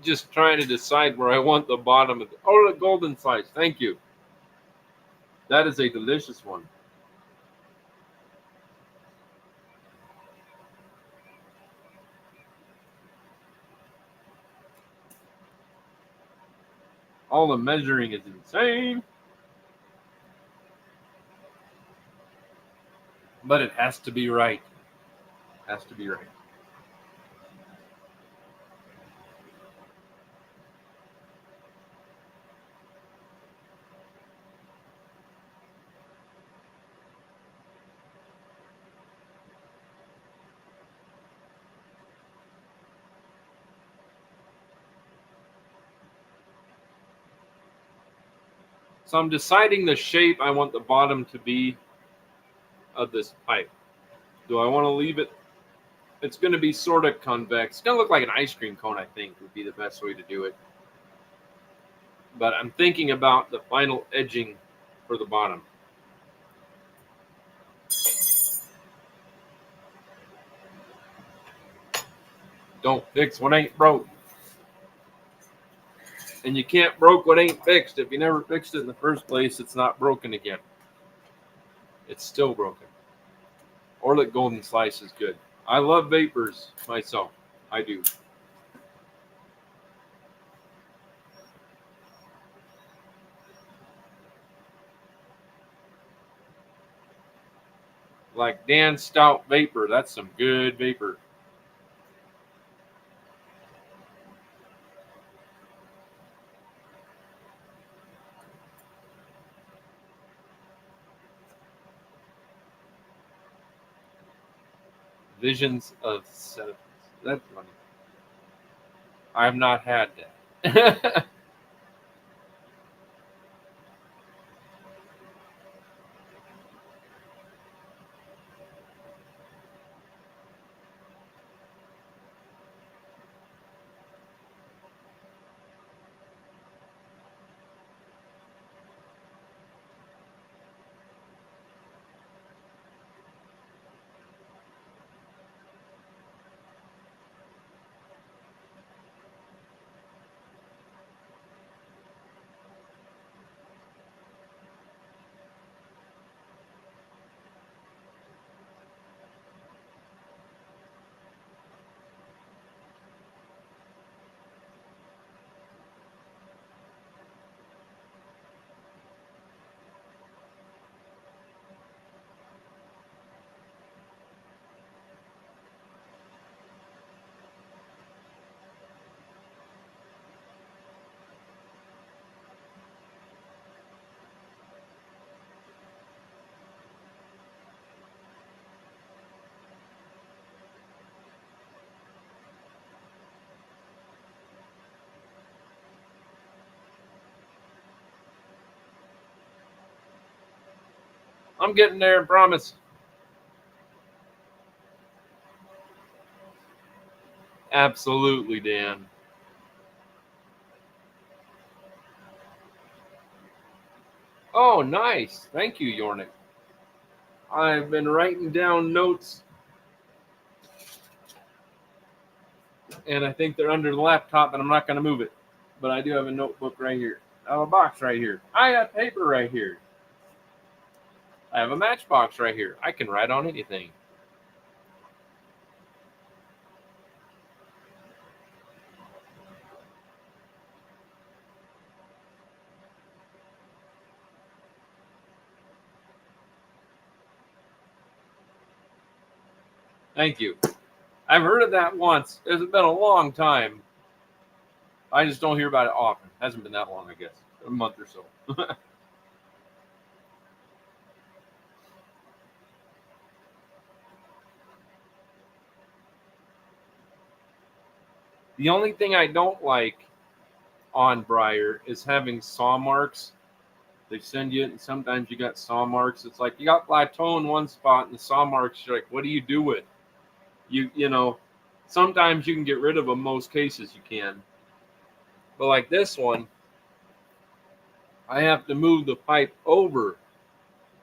Just trying to decide where I want the bottom of the. Oh, the golden slice. Thank you. That is a delicious one. All the measuring is insane. But it has to be right. Has to be right. So I'm deciding the shape I want the bottom to be of this pipe. Do I want to leave it? It's going to be sort of convex. It's going to look like an ice cream cone, I think, would be the best way to do it. But I'm thinking about the final edging for the bottom. Don't fix what ain't broke. And you can't broke what ain't fixed. If you never fixed it in the first place, it's not broken again. It's still broken. Orlick Golden Slice is good. I love vapors myself. I do. Like Dan Stout Vapor. That's some good vapor. Visions of Sediments. That's funny. I have not had that. I'm getting there, I promise. Absolutely, Dan. Oh, nice. Thank you, Yornik. I've been writing down notes, and I think they're under the laptop, and I'm not going to move it. But I do have a notebook right here. I have a box right here. I have paper right here. I have a matchbox right here. I can write on anything. Thank you. I've heard of that once. It's been a long time. I just don't hear about it often. Hasn't been that long, I guess. A month or so. The only thing I don't like on Briar is having saw marks. They send you it, and sometimes you got saw marks. It's like you got plateau in one spot, and the saw marks. You're like, what do you do with? You know, sometimes you can get rid of them. Most cases you can, but like this one, I have to move the pipe over.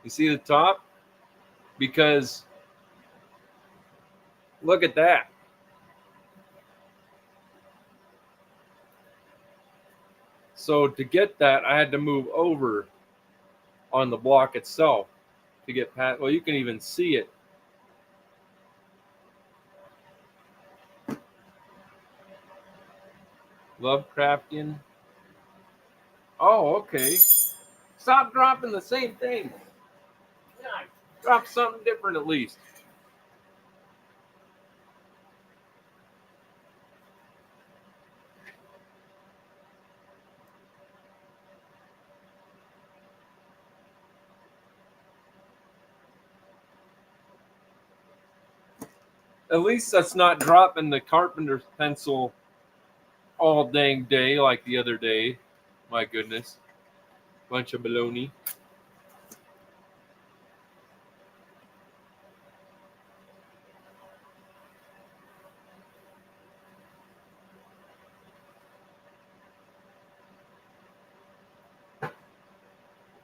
You see the top? Because look at that. So to get that, I had to move over on the block itself to get past. Well, you can even see it. Lovecraftian. Oh, okay. Stop dropping the same thing. Yeah, drop something different at least. At least that's not dropping the carpenter's pencil all dang day like the other day. My goodness. Bunch of baloney.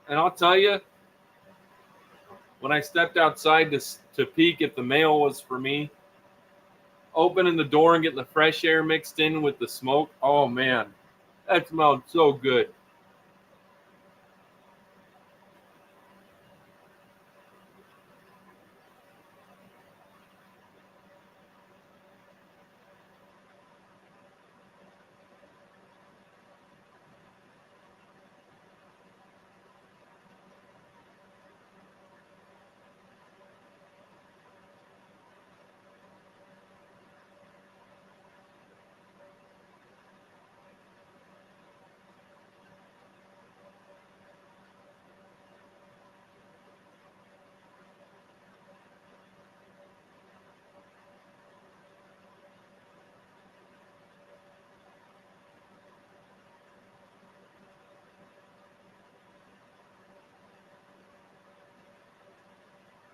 And I'll tell you, when I stepped outside to peek if the mail was for me, opening the door and getting the fresh air mixed in with the smoke, oh man, that smelled so good.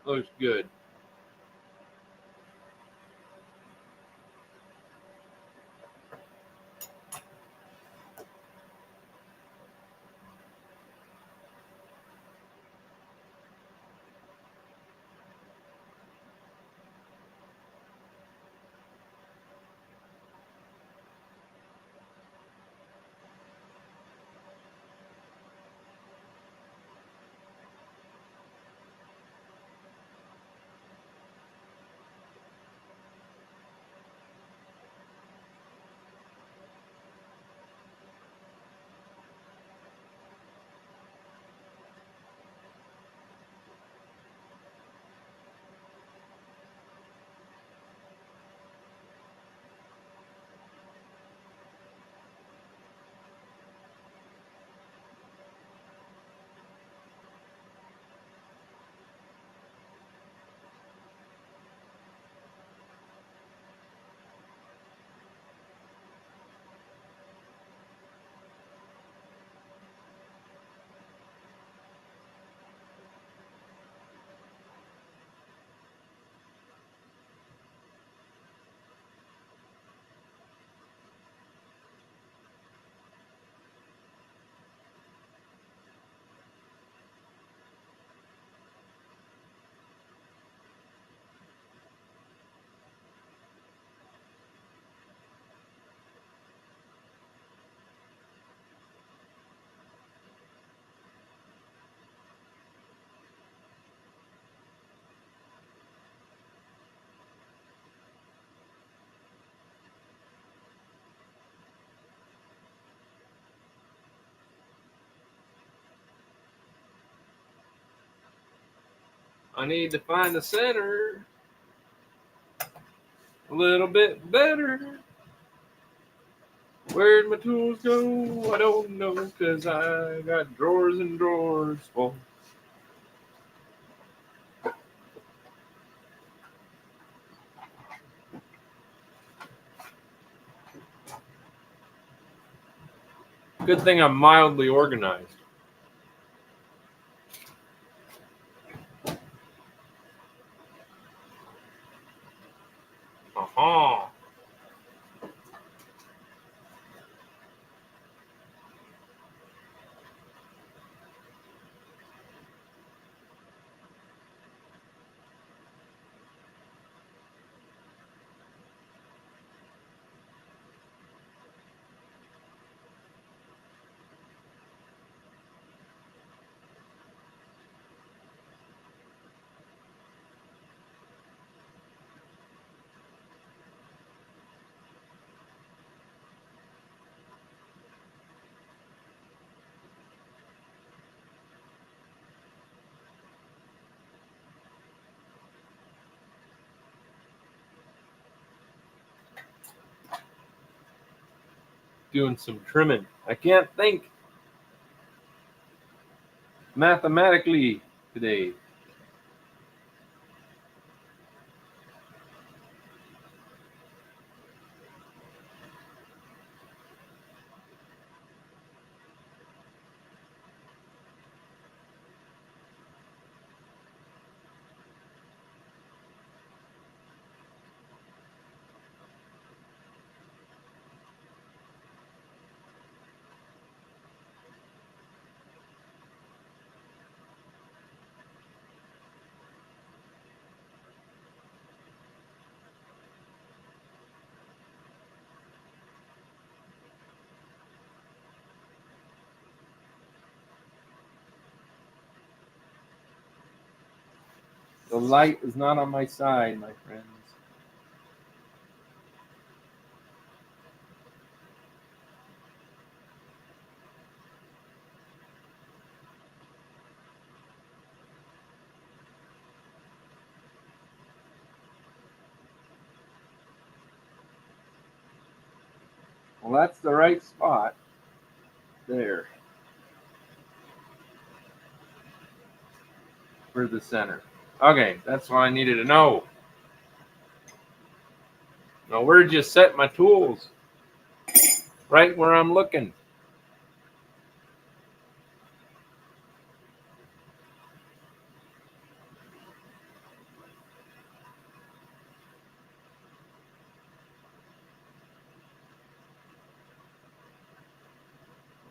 Looks good. I need to find the center a little bit better. Where'd my tools go? I don't know, because I got drawers and drawers full. Good thing I'm mildly organized. Aha. Doing some trimming. I can't think mathematically today. The light is not on my side, my friends. Well, that's the right spot. There. For the center. Okay, that's what I needed to know. Now, where'd you set my tools? Right where I'm looking.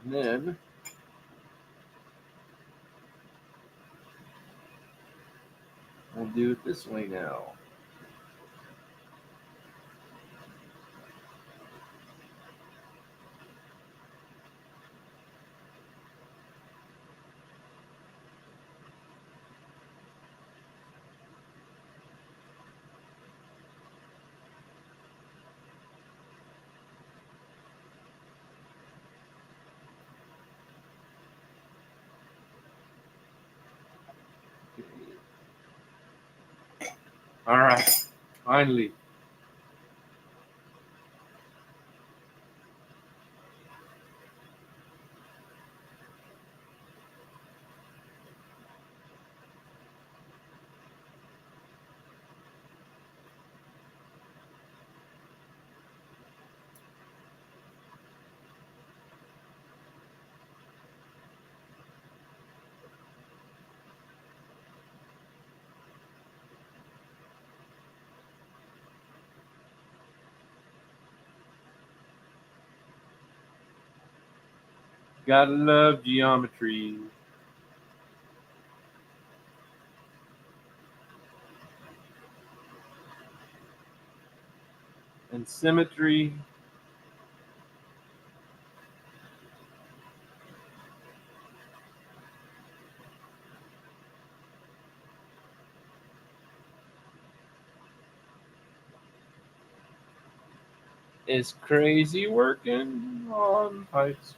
And then I'll do it this way now. All right, finally. Gotta love geometry. And symmetry. Is crazy working on pipes.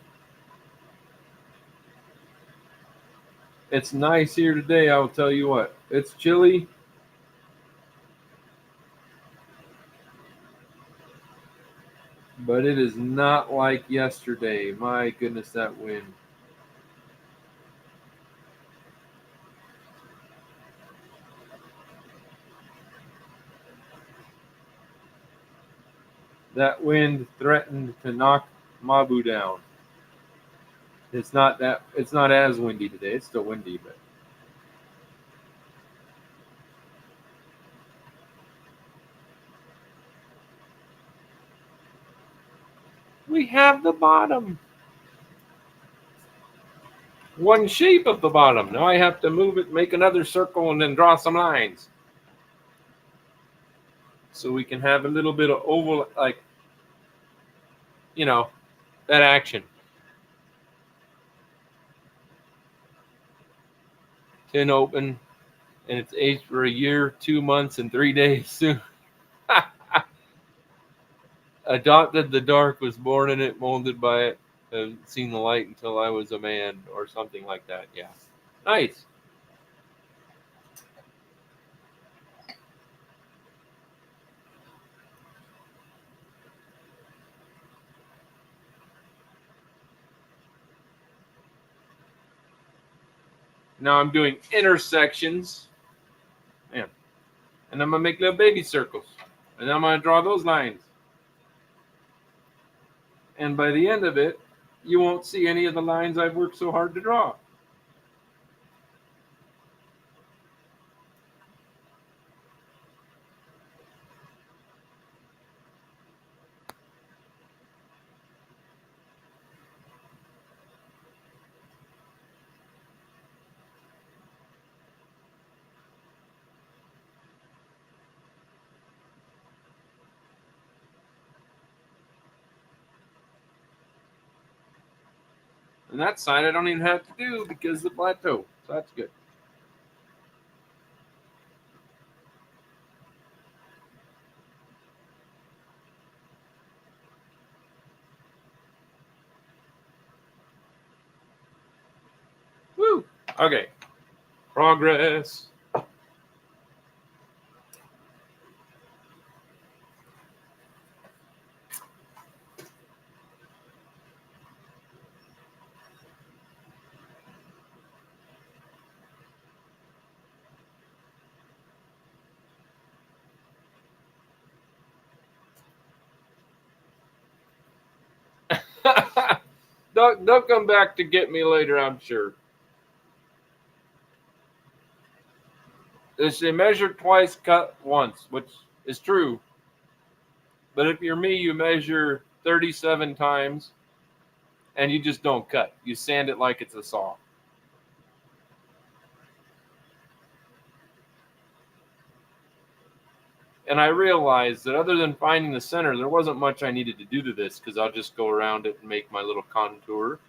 It's nice here today, I will tell you what. It's chilly. But it is not like yesterday. My goodness, that wind. That wind threatened to knock Mabu down. It's not as windy today. It's still windy, but we have the bottom. One shape of the bottom. Now I have to move it, make another circle, and then draw some lines. So we can have a little bit of oval, like, that action. Tin open, and it's aged for a year, 2 months, and 3 days soon. Adopted the dark, was born in it, molded by it, haven't seen the light until I was a man, or something like that. Yeah. Nice. Now I'm doing intersections. Man. And I'm going to make little baby circles. And I'm going to draw those lines. And by the end of it, you won't see any of the lines I've worked so hard to draw. And that side I don't even have to do because of the plateau. So that's good. Woo! Okay. Progress. They'll come back to get me later, I'm sure. They say measure twice, cut once, which is true. But if you're me, you measure 37 times and you just don't cut. You sand it like it's a saw. And I realized that other than finding the center, there wasn't much I needed to do to this because I'll just go around it and make my little contour.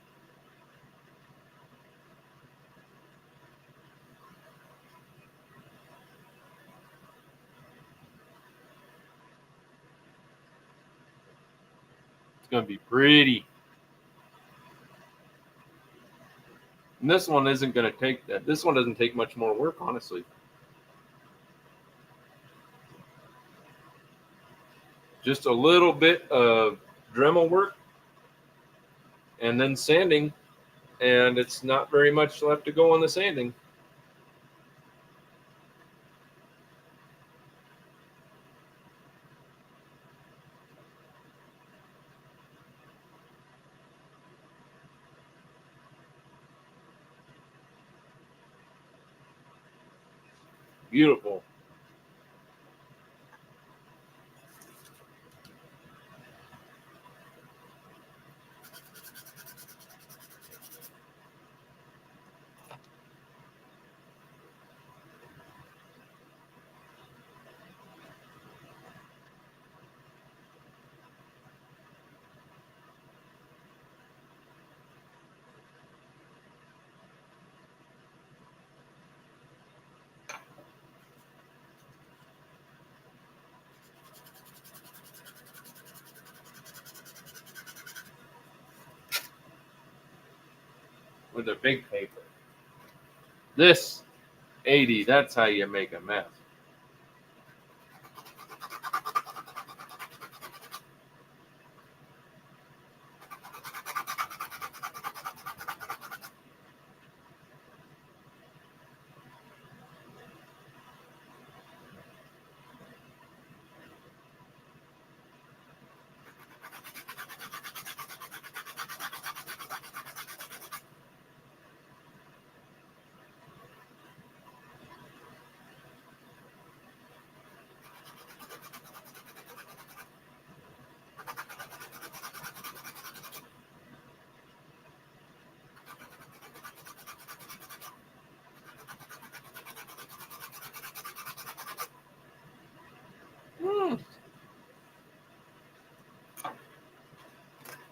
It's going to be pretty. And this one isn't going to take that. This one doesn't take much more work, honestly. Just a little bit of Dremel work and then sanding, and it's not very much left to go on the sanding. Beautiful. With a big paper. This 80, that's how you make a mess.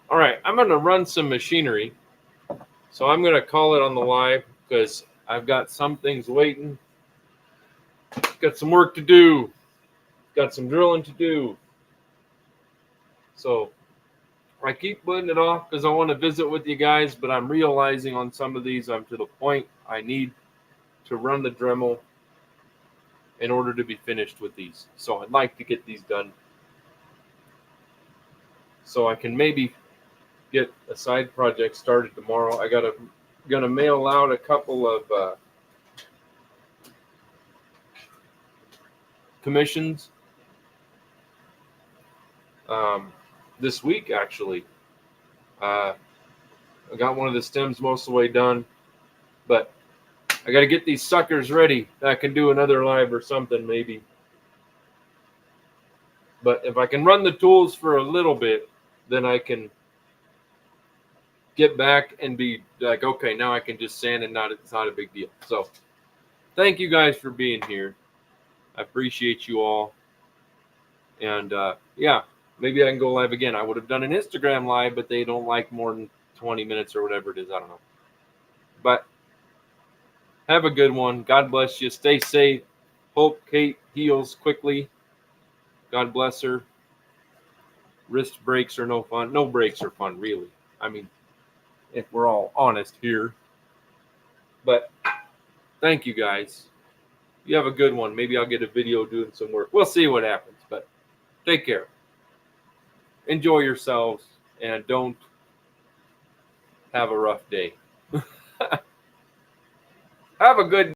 All right, I'm going to run some machinery. So I'm going to call it on the live because I've got some things waiting. Got some work to do. Got some drilling to do. So I keep putting it off because I want to visit with you guys, but I'm realizing on some of these I'm to the point I need to run the Dremel in order to be finished with these. So I'd like to get these done so I can maybe get a side project started tomorrow. I gonna mail out a couple of commissions this week actually. I got one of the stems most of the way done, but I got to get these suckers ready. I can do another live or something maybe. But if I can run the tools for a little bit, then I can get back and be like, okay, now I can just sand and it's not a big deal. So thank you guys for being here. I appreciate you all. And yeah, maybe I can go live again. I would have done an Instagram live, but they don't like more than 20 minutes or whatever it is. I don't know. But have a good one. God bless you. Stay safe. Hope Kate heals quickly. God bless her. Wrist breaks are no fun. No breaks are fun, really. I mean, if we're all honest here. But thank you guys. You have a good one. Maybe I'll get a video doing some work. We'll see what happens. But take care. Enjoy yourselves and don't have a rough day. Have a good